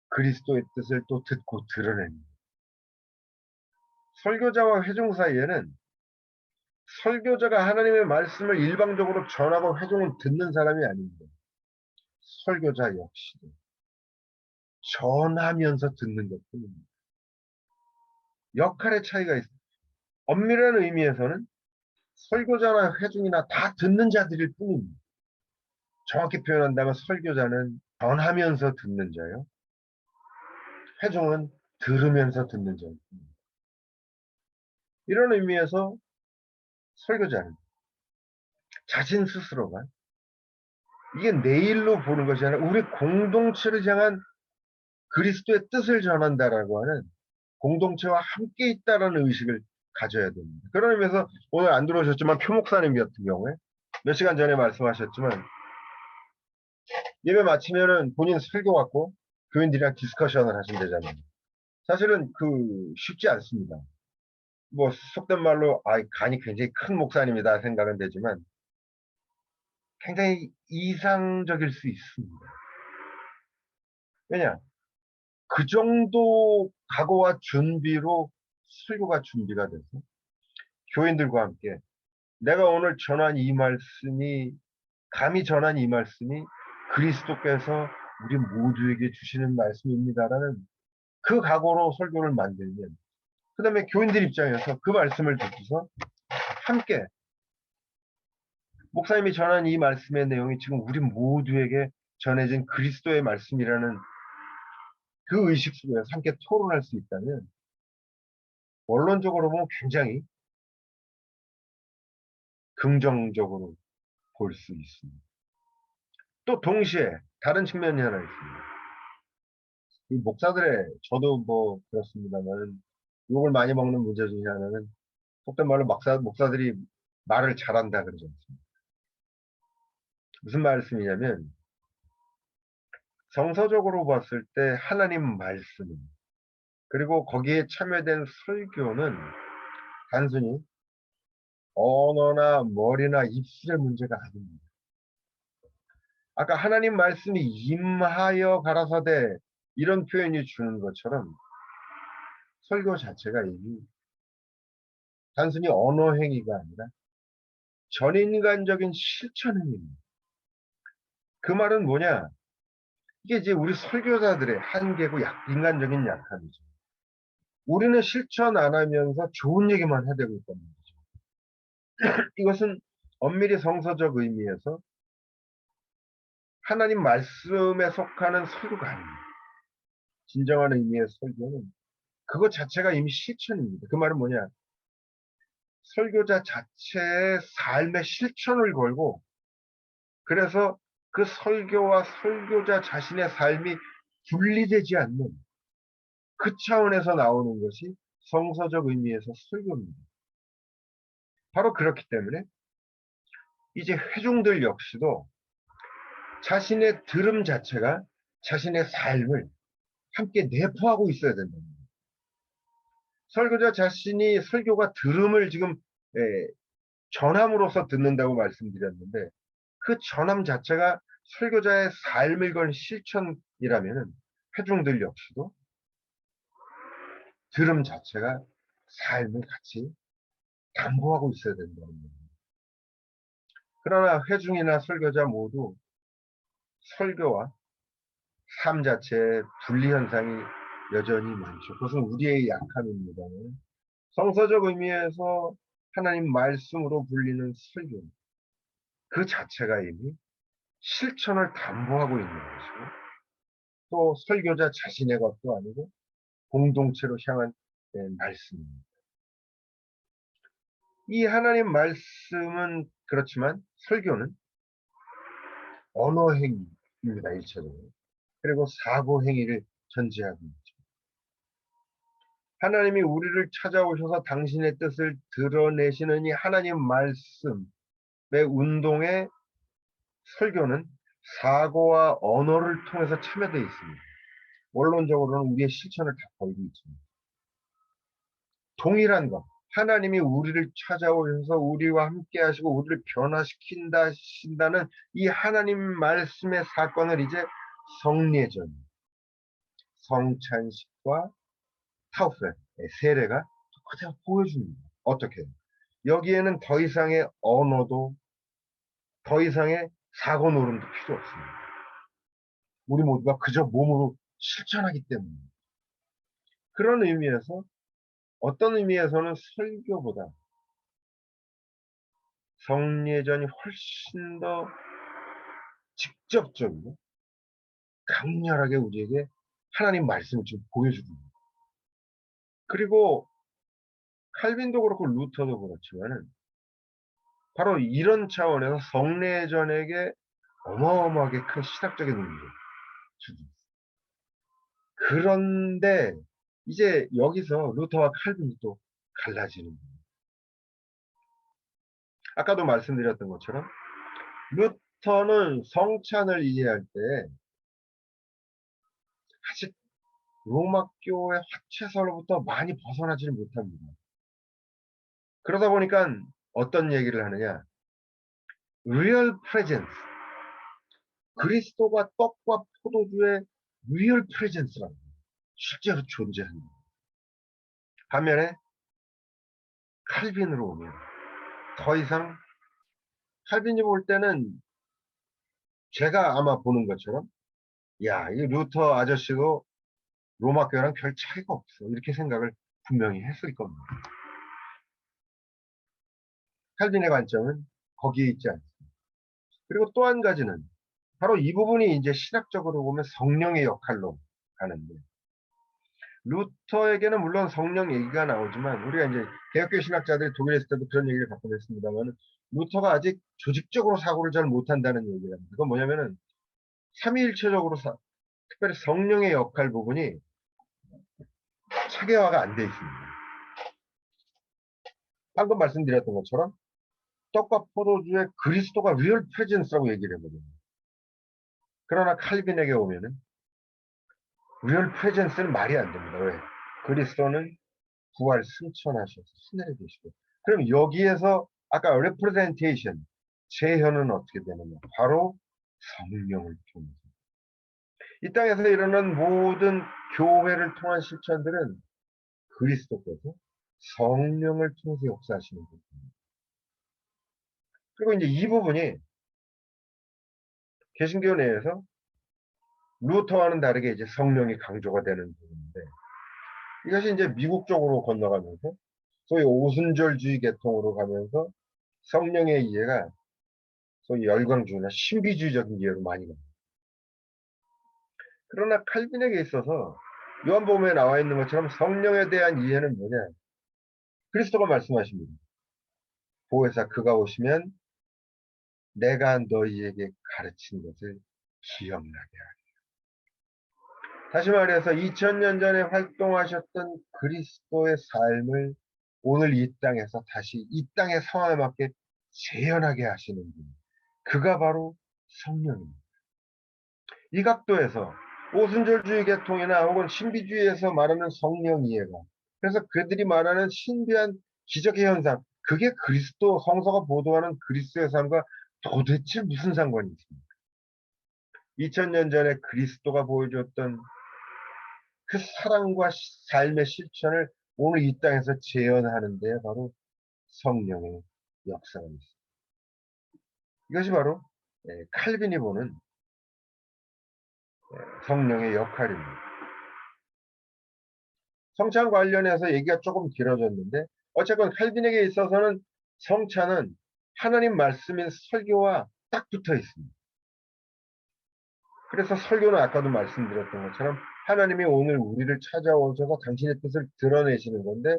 [SPEAKER 2] 그리스도의 뜻을 또 듣고 드러냅니다. 설교자와 회중 사이에는 설교자가 하나님의 말씀을 일방적으로 전하고 회중은 듣는 사람이 아닙니다. 설교자 역시도 전하면서 듣는 것뿐입니다. 역할의 차이가 있습니다. 엄밀한 의미에서는 설교자나 회중이나 다 듣는 자들일 뿐입니다. 정확히 표현한다면 설교자는 전하면서 듣는 자요, 회중은 들으면서 듣는 자입니다. 이런 의미에서 설교자는 자신 스스로가 이게 내 일로 보는 것이 아니라 우리 공동체를 향한 그리스도의 뜻을 전한다라고 하는 공동체와 함께 있다라는 의식을 가져야 됩니다. 그런 의미에서 오늘 안 들어오셨지만 표 목사님 같은 경우에 몇 시간 전에 말씀하셨지만 예배 마치면은 본인 설교 갖고 교인들이랑 디스커션을 하신대잖아요. 사실은 쉽지 않습니다. 뭐 속된 말로 간이 굉장히 큰 목사님이다 생각은 되지만 굉장히 이상적일 수 있습니다. 왜냐? 그 정도 각오와 준비로 설교가 준비가 돼서 교인들과 함께 내가 오늘 전한 이 말씀이, 감히 전한 이 말씀이 그리스도께서 우리 모두에게 주시는 말씀입니다라는 그 각오로 설교를 만들면, 그 다음에 교인들 입장에서 그 말씀을 듣고서 함께 목사님이 전한 이 말씀의 내용이 지금 우리 모두에게 전해진 그리스도의 말씀이라는 그 의식 속에서 함께 토론할 수 있다면 원론적으로 보면 굉장히 긍정적으로 볼 수 있습니다. 또 동시에 다른 측면이 하나 있습니다. 이 목사들의, 저도 뭐 그렇습니다만 욕을 많이 먹는 문제 중에 하나는 속된 말로 목사들이 말을 잘한다 그러지 않습니까? 무슨 말씀이냐면 정서적으로 봤을 때 하나님 말씀 그리고 거기에 참여된 설교는 단순히 언어나 머리나 입술의 문제가 아닙니다. 아까 하나님 말씀이 임하여 가라사대 이런 표현이 주는 것처럼 설교 자체가 이미 단순히 언어 행위가 아니라 전인간적인 실천 행위입니다. 그 말은 뭐냐? 이게 이제 우리 설교자들의 한계고 인간적인 약함이죠. 우리는 실천 안 하면서 좋은 얘기만 해대고 있다는 거죠. 이것은 엄밀히 성서적 의미에서 하나님 말씀에 속하는 설교가 아닙니다. 진정한 의미의 설교는 그것 자체가 이미 실천입니다. 그 말은 뭐냐? 설교자 자체의 삶의 실천을 걸고, 그래서 그 설교와 설교자 자신의 삶이 분리되지 않는 그 차원에서 나오는 것이 성서적 의미에서 설교입니다. 바로 그렇기 때문에 이제 회중들 역시도 자신의 들음 자체가 자신의 삶을 함께 내포하고 있어야 된다는 거예요. 설교자 자신이 설교가 들음을 지금 전함으로써 듣는다고 말씀드렸는데, 그 전함 자체가 설교자의 삶을 건 실천이라면 회중들 역시도 들음 자체가 삶을 같이 담보하고 있어야 된다는 거예요. 그러나 회중이나 설교자 모두 설교와 삶 자체의 분리 현상이 여전히 많죠. 그것은 우리의 약함입니다만 성서적 의미에서 하나님 말씀으로 불리는 설교, 그 자체가 이미 실천을 담보하고 있는 것이고 또 설교자 자신의 것도 아니고 공동체로 향한 말씀입니다. 이 하나님 말씀은 그렇지만 설교는 언어 행위입니다. 1차적으로. 그리고 사고 행위를 전제하고 있죠. 하나님이 우리를 찾아오셔서 당신의 뜻을 드러내시는 이 하나님 말씀의 운동에 설교는 사고와 언어를 통해서 참여되어 있습니다. 원론적으로는 우리의 실천을 다 걸고 있습니다. 동일한 것, 하나님이 우리를 찾아오셔서 우리와 함께 하시고 우리를 변화시킨다는 이 하나님 말씀의 사건을 이제 성례전, 성찬식과 타우페, 세례가 그대로 보여줍니다. 어떻게? 여기에는 더 이상의 언어도 더 이상의 사고 노름도 필요 없습니다. 우리 모두가 그저 몸으로 실천하기 때문에. 그런 의미에서 어떤 의미에서는 설교보다 성례전이 훨씬 더 직접적이고 강렬하게 우리에게 하나님 말씀을 지금 보여줍니다. 그리고 칼빈도 그렇고 루터도 그렇지만은 바로 이런 차원에서 성례전에게 어마어마하게 큰 시각적인 의미를 주고 있습니다. 그런데 이제 여기서 루터와 칼빈이 또 갈라지는 거예요. 아까도 말씀드렸던 것처럼 루터는 성찬을 이해할 때 아직 로마교의 화채설로부터 많이 벗어나지를 못합니다. 그러다 보니까 어떤 얘기를 하느냐? real presence. 그리스도가 떡과 포도주의 real presence라고 실제로 존재합니다. 반면에 칼빈으로 오면 더 이상 칼빈이 볼 때는 제가 아마 보는 것처럼 야, 이 루터 아저씨도 로마교회랑 별 차이가 없어. 이렇게 생각을 분명히 했을 겁니다. 칼빈의 관점은 거기에 있지 않습니다. 그리고 또 한 가지는 바로 이 부분이 이제 신학적으로 보면 성령의 역할로 가는데 루터에게는 물론 성령 얘기가 나오지만 우리가 이제 개혁교회 신학자들이 독일에 있을 때도 그런 얘기를 가끔 했습니다만 루터가 아직 조직적으로 사고를 잘 못한다는 얘기를 합니다. 그건 뭐냐면은 삼위일체적으로 특별히 성령의 역할 부분이 체계화가 안 돼 있습니다. 방금 말씀드렸던 것처럼 떡과 포도주의 그리스도가 리얼 프레젠스라고 얘기를 해거든요. 그러나 칼빈에게 오면은 리얼 프레젠스는 말이 안 됩니다. 왜? 그리스도는 부활 승천하셔서 하늘에 계시고. 그럼 여기에서 아까 representation, 재현은 어떻게 되느냐? 바로 성령을 통해서. 이 땅에서 일어난 모든 교회를 통한 실천들은 그리스도께서 성령을 통해서 역사하시는 겁니다. 그리고 이제 이 부분이 개신교 내에서 루터와는 다르게 이제 성령이 강조가 되는 부분인데 이것이 이제 미국 쪽으로 건너가면서 소위 오순절주의 계통으로 가면서 성령의 이해가 소위 열광주의나 신비주의적인 이해로 많이 갑니다. 그러나 칼빈에게 있어서 요한복음에 나와 있는 것처럼 성령에 대한 이해는 뭐냐? 그리스도가 말씀하십니다. 보혜사 그가 오시면 내가 너희에게 가르친 것을 기억나게 하리라. 다시 말해서 2000년 전에 활동하셨던 그리스도의 삶을 오늘 이 땅에서 다시 이 땅의 상황에 맞게 재현하게 하시는 분. 그가 바로 성령입니다. 이 각도에서 오순절주의 계통이나 혹은 신비주의에서 말하는 성령 이해가 그래서 그들이 말하는 신비한 기적의 현상 그게 그리스도 성서가 보도하는 그리스도의 삶과 도대체 무슨 상관이 있습니까? 2000년 전에 그리스도가 보여줬던 그 사랑과 삶의 실천을 오늘 이 땅에서 재현하는 데 바로 성령의 역사가 있습니다. 이것이 바로 칼빈이 보는 성령의 역할입니다. 성찬 관련해서 얘기가 조금 길어졌는데 어쨌건 칼빈에게 있어서는 성찬은 하나님 말씀인 설교와 딱 붙어 있습니다. 그래서 설교는 아까도 말씀드렸던 것처럼 하나님이 오늘 우리를 찾아오셔서 당신의 뜻을 드러내시는 건데,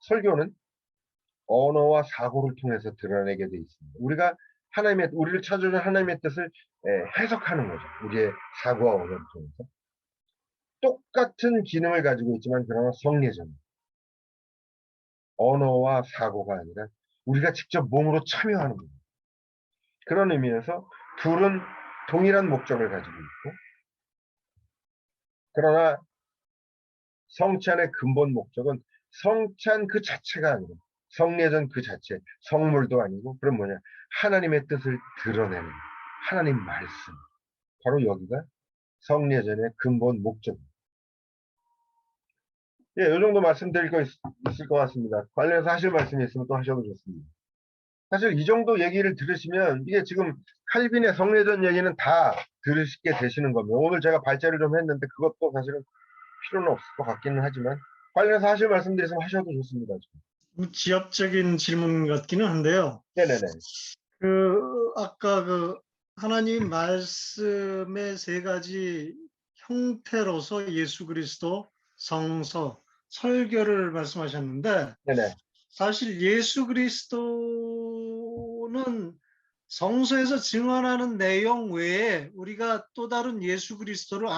[SPEAKER 2] 설교는 언어와 사고를 통해서 드러내게 돼 있습니다. 우리가 우리를 찾아오는 하나님의 뜻을 해석하는 거죠. 우리의 사고와 언어를 통해서. 똑같은 기능을 가지고 있지만 그러나 성례전, 언어와 사고가 아니라 우리가 직접 몸으로 참여하는 겁니다. 그런 의미에서 둘은 동일한 목적을 가지고 있고, 그러나 성찬의 근본 목적은 성찬 그 자체가 아니고, 성례전 그 자체, 성물도 아니고, 그럼 뭐냐? 하나님의 뜻을 드러내는 거예요. 하나님 말씀. 바로 여기가 성례전의 근본 목적입니다. 예, 이 정도 말씀드릴 거 있을 것 같습니다. 관련해서 하실 말씀이 있으면 또 하셔도 좋습니다. 사실 이 정도 얘기를 들으시면 이게 지금 칼빈의 성례전 얘기는 다 들으시게 되시는 겁니다. 오늘 제가 발제를 좀 했는데 그것도 사실은 필요는 없을 것 같기는 하지만 관련해서 하실 말씀들 있으면 하셔도 좋습니다.
[SPEAKER 4] 지엽적인 질문 같기는 한데요.
[SPEAKER 2] 네네네.
[SPEAKER 4] 아까 하나님 말씀의 세 가지 형태로서 예수 그리스도, 성서, 설교를 말씀하셨는데,
[SPEAKER 2] 네네.
[SPEAKER 4] 사실 예수 그리스도는 성서에서 증언하는 내용 외에 우리가 또 다른 예수 그리스도를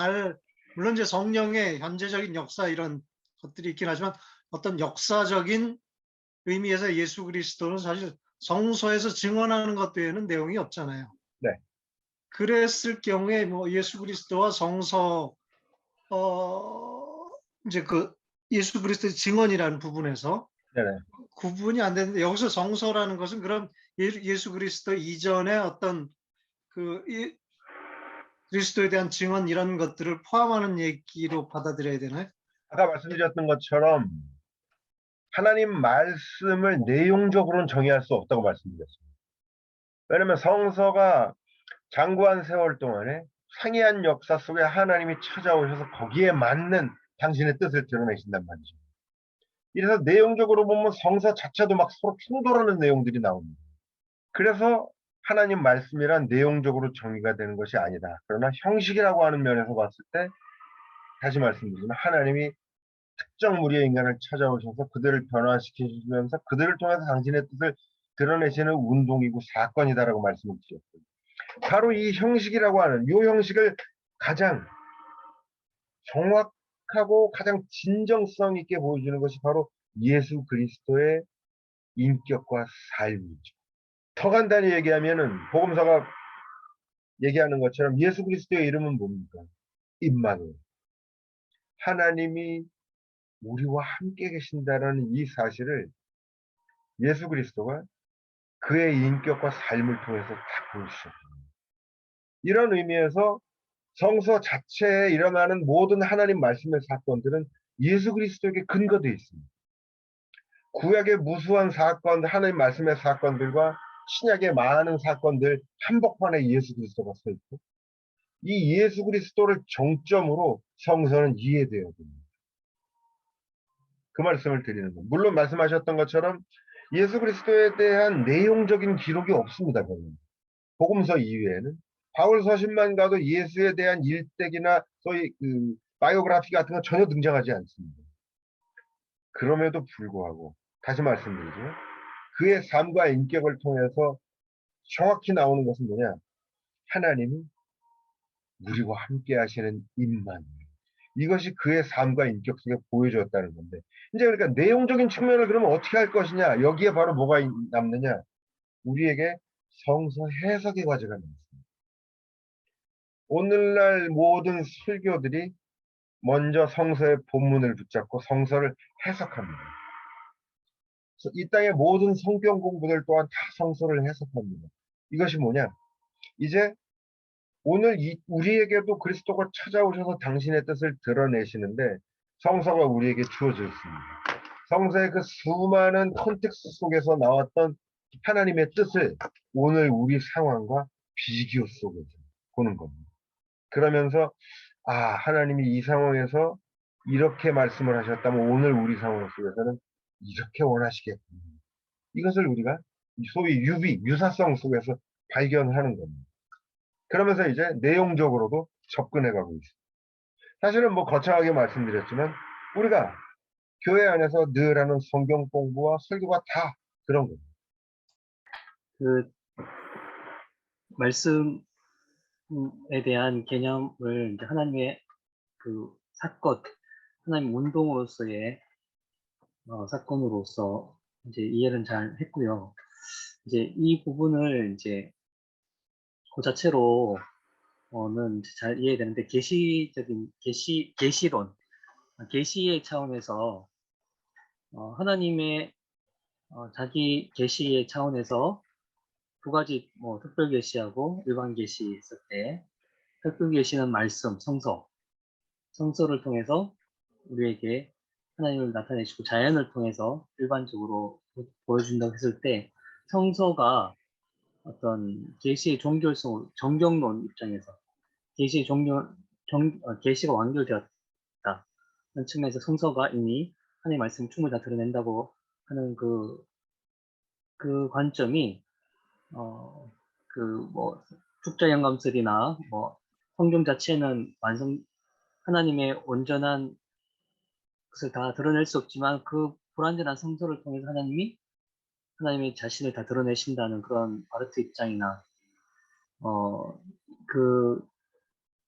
[SPEAKER 4] 물론 이제 성령의 현재적인 역사 이런 것들이 있긴 하지만 어떤 역사적인 의미에서 예수 그리스도는 사실 성서에서 증언하는 것 외에는 내용이 없잖아요.
[SPEAKER 2] 네.
[SPEAKER 4] 그랬을 경우에 뭐 예수 그리스도와 성서 이제 예수 그리스도의 증언이라는 부분에서
[SPEAKER 2] 네네.
[SPEAKER 4] 구분이 안 되는데, 여기서 성서라는 것은 그럼 예수 그리스도 이전에 어떤 그리스도에 대한 증언 이런 것들을 포함하는 얘기로 받아들여야 되나요?
[SPEAKER 2] 아까 말씀드렸던 것처럼 하나님 말씀을 내용적으로는 정의할 수 없다고 말씀드렸습니다. 왜냐하면 성서가 장구한 세월 동안에 상이한 역사 속에 하나님이 찾아오셔서 거기에 맞는 당신의 뜻을 드러내신단 말이죠. 이래서 내용적으로 보면 성서 자체도 막 서로 충돌하는 내용들이 나옵니다. 그래서 하나님 말씀이란 내용적으로 정의가 되는 것이 아니다. 그러나 형식이라고 하는 면에서 봤을 때 다시 말씀드리지만 하나님이 특정 무리의 인간을 찾아오셔서 그들을 변화시키시면서 그들을 통해서 당신의 뜻을 드러내시는 운동이고 사건이다라고 말씀을 드렸어요. 바로 이 형식이라고 하는 이 형식을 가장 정확하고 가장 진정성 있게 보여주는 것이 바로 예수 그리스도의 인격과 삶이죠. 더 간단히 얘기하면은 복음서가 얘기하는 것처럼 예수 그리스도의 이름은 뭡니까? 임마누엘. 하나님이 우리와 함께 계신다라는 이 사실을 예수 그리스도가 그의 인격과 삶을 통해서 다 보여주셨습니다. 이런 의미에서 성서 자체에 일어나는 모든 하나님 말씀의 사건들은 예수 그리스도에게 근거되어 있습니다. 구약의 무수한 사건, 하나님 말씀의 사건들과 신약의 많은 사건들 한복판에 예수 그리스도가 서 있고, 이 예수 그리스도를 정점으로 성서는 이해되어야 됩니다. 그 말씀을 드리는 겁니다. 물론 말씀하셨던 것처럼 예수 그리스도에 대한 내용적인 기록이 없습니다. 복음서 이외에는 바울 서신만 가도 예수에 대한 일대기나 소위 바이오그래피 같은 건 전혀 등장하지 않습니다. 그럼에도 불구하고 다시 말씀드리죠. 그의 삶과 인격을 통해서 정확히 나오는 것은 뭐냐? 하나님이 우리와 함께 하시는 임마누엘. 이것이 그의 삶과 인격 속에 보여줬다는 건데, 이제 그러니까 내용적인 측면을 그러면 어떻게 할 것이냐? 여기에 바로 뭐가 남느냐? 우리에게 성서 해석의 과제가 남습니다. 오늘날 모든 설교들이 먼저 성서의 본문을 붙잡고 성서를 해석합니다. 이 땅의 모든 성경 공부들 또한 다 성서를 해석합니다. 이것이 뭐냐? 이제 오늘 우리에게도 그리스도가 찾아오셔서 당신의 뜻을 드러내시는데 성서가 우리에게 주어져 있습니다. 성서의 그 수많은 콘텍스트 속에서 나왔던 하나님의 뜻을 오늘 우리 상황과 비교 속에서 보는 겁니다. 그러면서 하나님이 이 상황에서 이렇게 말씀을 하셨다면 오늘 우리 상황 속에서는 이렇게 원하시겠군요. 이것을 우리가 소위 유사성 속에서 발견하는 겁니다. 그러면서 이제 내용적으로도 접근해 가고 있습니다. 사실은 뭐 거창하게 말씀드렸지만 우리가 교회 안에서 늘 하는 성경 공부와 설교가 다 그런 겁니다.
[SPEAKER 3] 그 말씀에 대한 개념을 이제 하나님의 그 사건, 하나님 운동으로서의 사건으로서 이제 이해를 잘 했고요. 이제 이 부분을 이제 그 자체로는 잘 이해되는데 계시적인 계시론, 계시의 차원에서 하나님의 자기 계시의 차원에서 두 가지 뭐 특별 계시하고 일반 계시 있을 때 특별 계시는 말씀, 성서를 통해서 우리에게 하나님을 나타내시고 자연을 통해서 일반적으로 보여준다고 했을 때 성서가 어떤 계시의 종결성, 정경론 입장에서 계시의 계시가 완결되었다는 측면에서 성서가 이미 하나님의 말씀을 충분히 다 드러낸다고 하는 그 관점이 뭐 축자 영감설이나 뭐 성경 자체는 하나님의 온전한 것을 다 드러낼 수 없지만 그 불완전한 성서를 통해서 하나님의 자신을 다 드러내신다는 그런 바르트 입장이나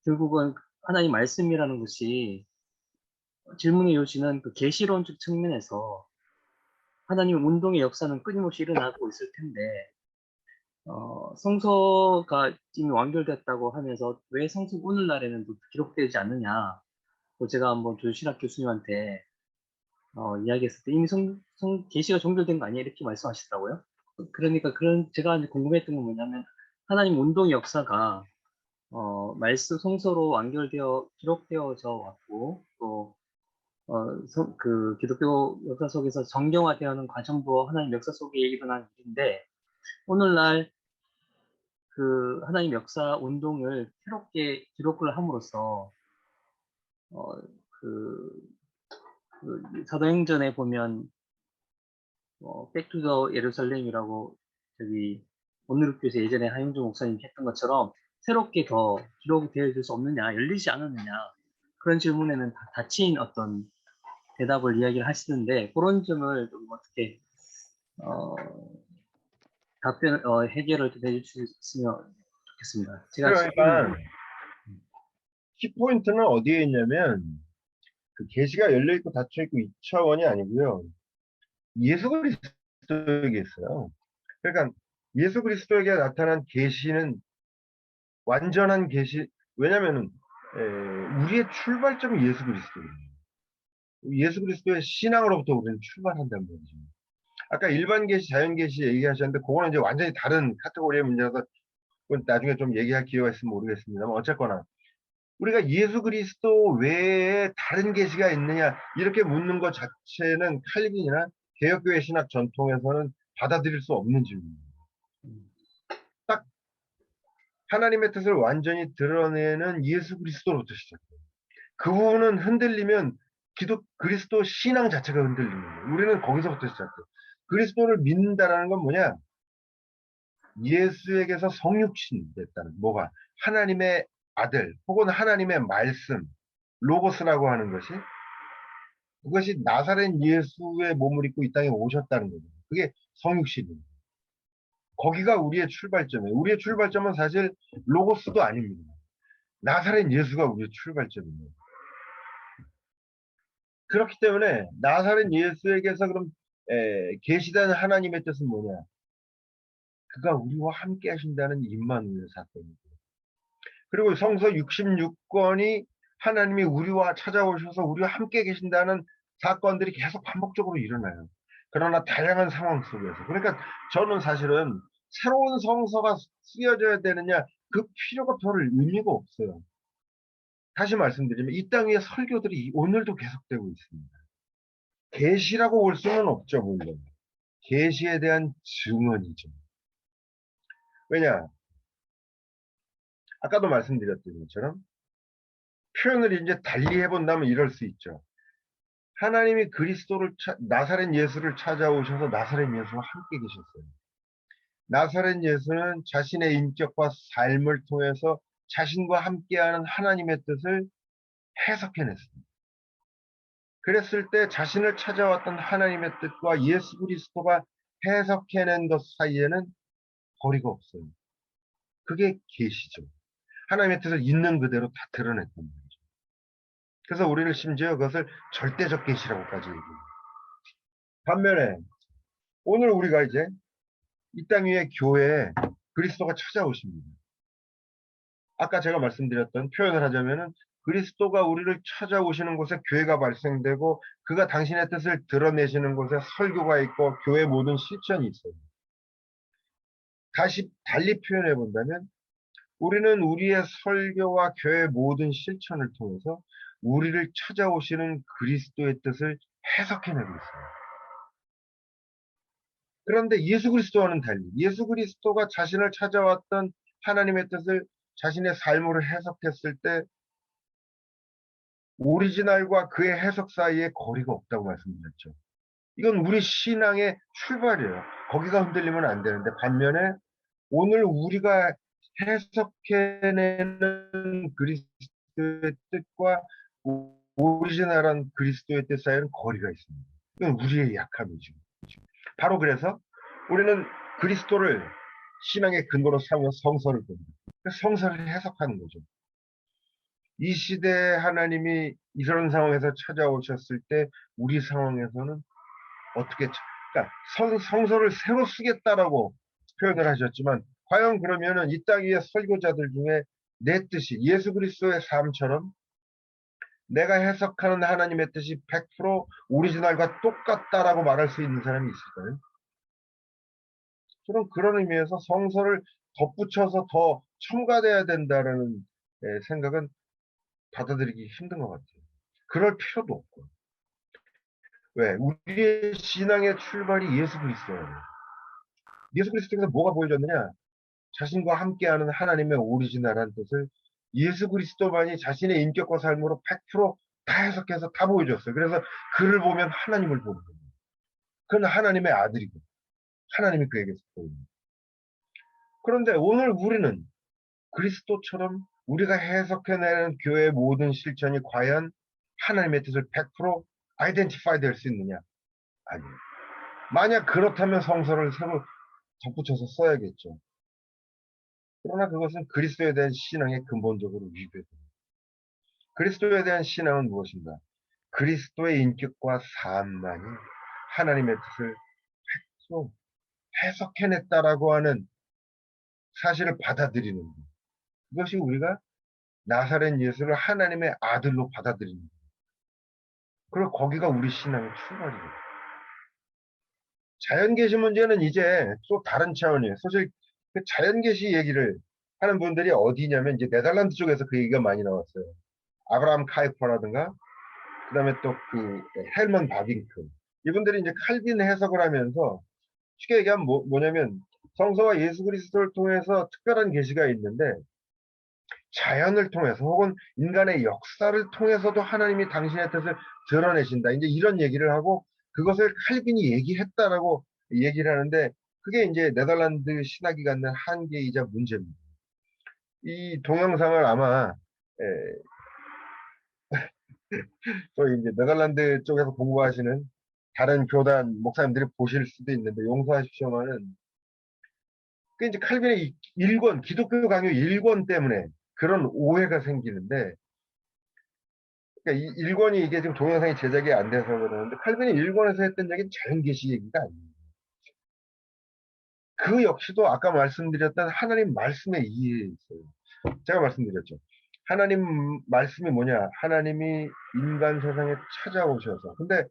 [SPEAKER 3] 결국은 하나님 말씀이라는 것이 질문의 요지는 그 계시론적 측면에서 하나님 운동의 역사는 끊임없이 일어나고 있을 텐데 성서가 이미 완결됐다고 하면서 왜 성서 오늘날에는 또 기록되지 않느냐? 제가 한번 조신학 교수님한테 이야기했을 때 이미 계시가 종결된 거 아니야? 이렇게 말씀하시더라고요. 그러니까 제가 이제 궁금했던 건 뭐냐면 하나님 운동의 역사가 말씀 성서로 기록되어져 왔고 또 그 기독교 역사 속에서 정경화되어가는 과정도 하나님 역사 속에 일어난 일인데 오늘날 그 하나님 역사 운동을 새롭게 기록을 함으로써 그 사도행전에 보면 백투더 예루살렘이라고 저기 온누리교에서 예전에 하영주 목사님 했던 것처럼 새롭게 더 기록되어질 수 없느냐, 열리지 않았느냐 그런 질문에는 닫힌 어떤 대답을 이야기를 하시는데 그런 점을 좀 어떻게 해결을 좀 해주셨으면 좋겠습니다. 제가
[SPEAKER 2] 그러니까 키포인트는 어디에 있냐면 그 계시가 열려 있고 닫혀 있고 2차원이 아니고요. 예수 그리스도에게 있어요. 그러니까 예수 그리스도에게 나타난 계시는 완전한 계시. 왜냐면은 우리의 출발점이 예수 그리스도예요. 예수 그리스도의 신앙으로부터 우리는 출발한다는 거죠. 아까 일반 계시, 자연 계시 얘기하셨는데 그거는 이제 완전히 다른 카테고리의 문제라서 그건 나중에 좀 얘기할 기회가 있으면 모르겠습니다만 어쨌거나 우리가 예수 그리스도 외에 다른 계시가 있느냐 이렇게 묻는 것 자체는 칼빈이나 개혁교회 신학 전통에서는 받아들일 수 없는 질문입니다. 딱 하나님의 뜻을 완전히 드러내는 예수 그리스도로부터 시작해요. 그 부분은 흔들리면 그리스도 신앙 자체가 흔들리는 거예요. 우리는 거기서부터 시작해요. 그리스도를 믿는다라는 건 뭐냐? 예수에게서 성육신 됐다는 뭐가? 하나님의 아들 혹은 하나님의 말씀 로고스라고 하는 것이 그것이 나사렛 예수의 몸을 입고 이 땅에 오셨다는 거죠. 그게 성육신이에요. 거기가 우리의 출발점이에요. 우리의 출발점은 사실 로고스도 아닙니다. 나사렛 예수가 우리의 출발점입니다. 그렇기 때문에 나사렛 예수에게서 그럼 계시된 하나님의 뜻은 뭐냐? 그가 우리와 함께 하신다는 임마누엘 사건이고 그리고 성서 66권이 하나님이 우리와 찾아오셔서 우리와 함께 계신다는 사건들이 계속 반복적으로 일어나요. 그러나 다양한 상황 속에서. 그러니까 저는 사실은 새로운 성서가 쓰여져야 되느냐 그 필요가 별 의미가 없어요. 다시 말씀드리면 이 땅 위에 설교들이 오늘도 계속되고 있습니다. 계시라고 볼 수는 없죠, 물론. 계시에 대한 증언이죠. 왜냐? 아까도 말씀드렸던 것처럼 표현을 이제 달리 해본다면 이럴 수 있죠. 하나님이 나사렛 예수를 찾아오셔서 나사렛 예수와 함께 계셨어요. 나사렛 예수는 자신의 인격과 삶을 통해서 자신과 함께하는 하나님의 뜻을 해석해냈습니다. 그랬을 때 자신을 찾아왔던 하나님의 뜻과 예수 그리스도가 해석해낸 것 사이에는 거리가 없어요. 그게 계시죠. 하나님의 뜻을 있는 그대로 다 드러냈던 거죠. 그래서 우리는 심지어 그것을 절대적 계시라고까지 얘기해요. 반면에 오늘 우리가 이제 이 땅 위에 교회에 그리스도가 찾아오십니다. 아까 제가 말씀드렸던 표현을 하자면은 그리스도가 우리를 찾아오시는 곳에 교회가 발생되고 그가 당신의 뜻을 드러내시는 곳에 설교가 있고 교회 모든 실천이 있어요. 다시 달리 표현해 본다면 우리는 우리의 설교와 교회 모든 실천을 통해서 우리를 찾아오시는 그리스도의 뜻을 해석해내고 있어요. 그런데 예수 그리스도와는 달리 예수 그리스도가 자신을 찾아왔던 하나님의 뜻을 자신의 삶으로 해석했을 때 오리지널과 그의 해석 사이에 거리가 없다고 말씀드렸죠. 이건 우리 신앙의 출발이에요. 거기가 흔들리면 안 되는데 반면에 오늘 우리가 해석해내는 그리스도의 뜻과 오리지널한 그리스도의 뜻 사이에는 거리가 있습니다. 이건 우리의 약함이죠. 바로 그래서 우리는 그리스도를 신앙의 근거로 삼으며 성서를 봅니다. 성서를 해석하는 거죠. 이 시대에 하나님이 이런 상황에서 찾아오셨을 때 우리 상황에서는 어떻게 그러니까 성서를 새로 쓰겠다라고 표현을 하셨지만 과연 그러면은 이 땅 위의 설교자들 중에 내 뜻이 예수 그리스도의 삶처럼 내가 해석하는 하나님의 뜻이 100% 오리지널과 똑같다라고 말할 수 있는 사람이 있을까요? 저는 그런 의미에서 성서를 덧붙여서 더 첨가돼야 된다라는 생각은 받아들이기 힘든 것 같아요. 그럴 필요도 없고. 왜? 우리의 신앙의 출발이 예수 그리스도예요. 예수 그리스도에서 뭐가 보여졌느냐? 자신과 함께하는 하나님의 오리지널한 뜻을 예수 그리스도만이 자신의 인격과 삶으로 100%다 해석해서 다 보여줬어요. 그래서 그를 보면 하나님을 보는 거예요. 그는 하나님의 아들이고 하나님이 그에게서 보입니다. 그런데 오늘 우리는 그리스도처럼 우리가 해석해내는 교회의 모든 실천이 과연 하나님의 뜻을 100% 아이덴티파이 될 수 있느냐? 아니에요. 만약 그렇다면 성서를 새로 덧붙여서 써야겠죠. 그러나 그것은 그리스도에 대한 신앙의 근본적으로 위배됩니다. 그리스도에 대한 신앙은 무엇인가? 그리스도의 인격과 삶만이 하나님의 뜻을 100% 해석해냈다라고 하는 사실을 받아들이는 것. 그것이 우리가 나사렛 예수를 하나님의 아들로 받아들이는 것. 그리고 거기가 우리 신앙의 출발이에요. 자연계시 문제는 이제 또 다른 차원이에요. 사실 그 자연계시 얘기를 하는 분들이 어디냐면 이제 네덜란드 쪽에서 그 얘기가 많이 나왔어요. 아브라함 카이퍼라든가 그다음에 또 그 헬먼 바빙크 이분들이 이제 칼빈 해석을 하면서 쉽게 얘기하면 뭐냐면 성서와 예수 그리스도를 통해서 특별한 계시가 있는데 자연을 통해서 혹은 인간의 역사를 통해서도 하나님이 당신의 뜻을 드러내신다. 이제 이런 얘기를 하고 그것을 칼빈이 얘기했다라고 얘기를 하는데 그게 이제 네덜란드 신학이 갖는 한계이자 문제입니다. 이 동영상을 아마 저희 이제 네덜란드 쪽에서 공부하시는 다른 교단 목사님들이 보실 수도 있는데 용서하십시오만은 그 이제 칼빈의 일권 기독교 강요 1권 때문에 그런 오해가 생기는데 그러니까 이 1권이 이게 지금 동영상이 제작이 안 돼서 그러는데 칼빈이 1권에서 했던 얘기는 자연계시 얘기가 아니에요. 그 역시도 아까 말씀드렸던 하나님 말씀에 이해에 있어요. 제가 말씀드렸죠. 하나님 말씀이 뭐냐? 하나님이 인간 세상에 찾아오셔서 근데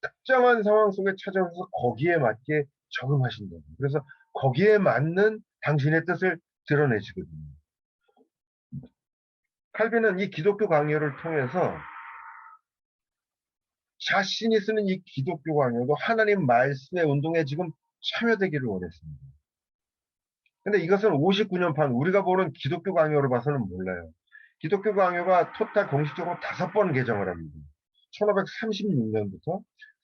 [SPEAKER 2] 특정한 상황 속에 찾아오셔서 거기에 맞게 적응하신다. 그래서 거기에 맞는 당신의 뜻을 드러내시거든요. 칼빈은 이 기독교 강요를 통해서 자신이 쓰는 이 기독교 강요도 하나님 말씀의 운동에 지금 참여되기를 원했습니다. 근데 이것은 59년판 우리가 보는 기독교 강요를 봐서는 몰라요. 기독교 강요가 토탈 공식적으로 5번 개정을 합니다. 1536년부터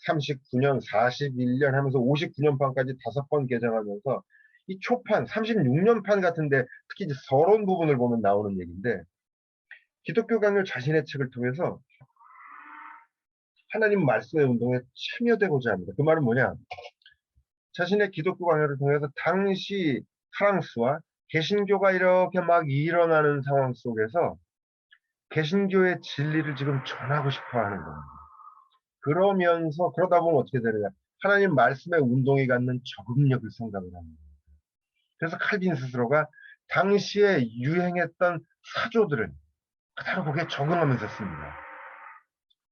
[SPEAKER 2] 39년, 41년 하면서 59년판까지 5번 개정하면서 이 초판, 36년판 같은데 특히 이제 서론 부분을 보면 나오는 얘기인데 기독교 강요 자신의 책을 통해서 하나님 말씀의 운동에 참여되고자 합니다. 그 말은 뭐냐? 자신의 기독교 강요를 통해서 당시 프랑스와 개신교가 이렇게 막 일어나는 상황 속에서 개신교의 진리를 지금 전하고 싶어 하는 겁니다. 그러면서 그러다 보면 어떻게 되느냐? 하나님 말씀의 운동이 갖는 적응력을 생각을 합니다. 그래서 칼빈 스스로가 당시에 유행했던 사조들을 그대로 거기에 적응하면서 씁니다.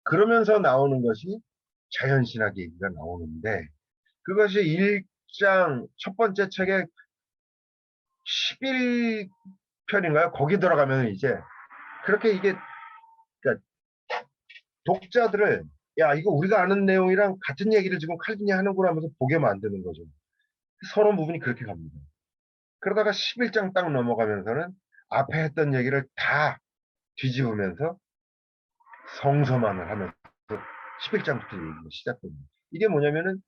[SPEAKER 2] 그러면서 나오는 것이 자연신학 얘기가 나오는데 그것이 1장 첫 번째 책의 11편인가요? 거기 들어가면 이제 그렇게 이게 그러니까 독자들을 야 이거 우리가 아는 내용이랑 같은 얘기를 지금 칼빈이 하는구나 하면서 보게 만드는 거죠. 서론 부분이 그렇게 갑니다. 그러다가 11장 딱 넘어가면서는 앞에 했던 얘기를 다 뒤집으면서 성서만을 하면서 11장부터 얘기가 시작됩니다. 이게 뭐냐면은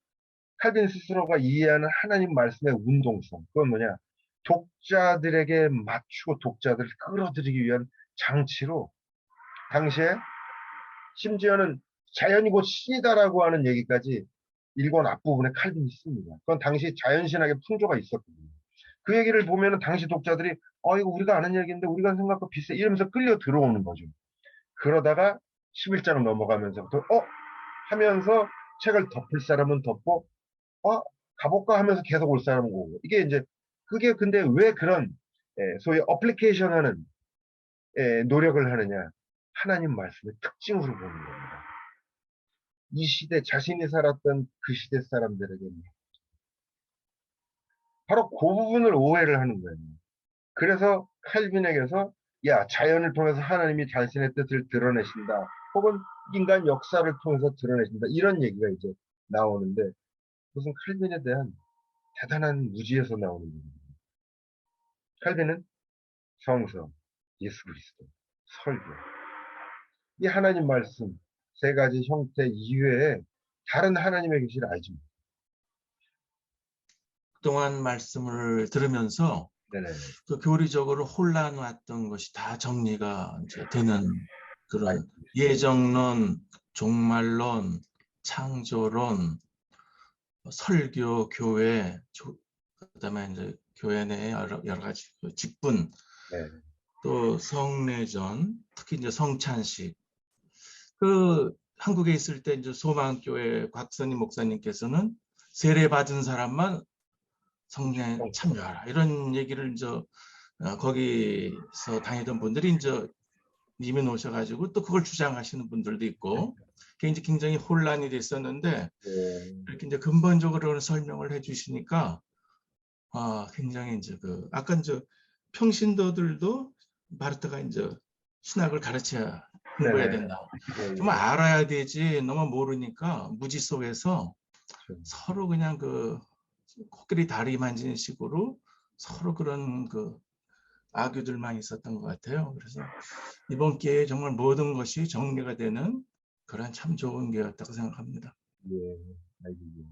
[SPEAKER 2] 칼빈 스스로가 이해하는 하나님 말씀의 운동성. 그건 뭐냐? 독자들에게 맞추고 독자들을 끌어들이기 위한 장치로 당시에 심지어는 자연이 곧 신이다라고 하는 얘기까지 일권 앞부분에 칼빈이 씁니다. 그건 당시 자연신학의 풍조가 있었거든요. 그 얘기를 보면은 당시 독자들이 이거 우리가 아는 얘기인데 우리가 생각과 비슷해 이러면서 끌려 들어오는 거죠. 그러다가 11장 넘어가면서부터 하면서 책을 덮을 사람은 덮고 가볼까 하면서 계속 올 사람은 오고 이게 이제 그게 근데 왜 그런 소위 어플리케이션 하는 노력을 하느냐 하나님 말씀의 특징으로 보는 겁니다. 이 시대 자신이 살았던 그 시대 사람들에게 바로 그 부분을 오해를 하는 거예요. 그래서 칼빈에게서 야 자연을 통해서 하나님이 자신의 뜻을 드러내신다 혹은 인간 역사를 통해서 드러내신다 이런 얘기가 이제 나오는데 그것은 칼빈에 대한 대단한 무지에서 나오는 얘기입니다. 칼빈은 성서, 예수 그리스도, 설교 이 하나님 말씀 세 가지 형태 이외에 다른 하나님의 계시를 알지 못해요.
[SPEAKER 5] 그동안 말씀을 들으면서
[SPEAKER 2] 네네.
[SPEAKER 5] 그 교리적으로 혼란 왔던 것이 다 정리가 이제 되는 그런 예정론, 종말론, 창조론, 설교, 교회, 그다음에 이제 교회 내 여러 가지 그 직분,
[SPEAKER 2] 네.
[SPEAKER 5] 또 성례전, 특히 이제 성찬식. 그 한국에 있을 때 이제 소망교회 곽선임 목사님께서는 세례 받은 사람만 성례 참여하라 이런 얘기를 이제 거기서 다니던 분들이 이제 님이 오셔가지고 또 그걸 주장하시는 분들도 있고 그게 이제 굉장히 혼란이 됐었는데 이렇게 이제 근본적으로 설명을 해주시니까 굉장히 이제 그 아까 이제 평신도들도 마르타가 이제 신학을 가르쳐야 공부해야 된다. 정말 알아야 되지 너무 모르니까 무지 속에서 서로 그냥 그 코끼리 다리 만지는 식으로 서로 그런 그 악유들만 있었던 것 같아요. 그래서 이번 기회에 정말 모든 것이 정리가 되는 그런 참 좋은 기회였다고 생각합니다.
[SPEAKER 2] 예, 알겠습니다.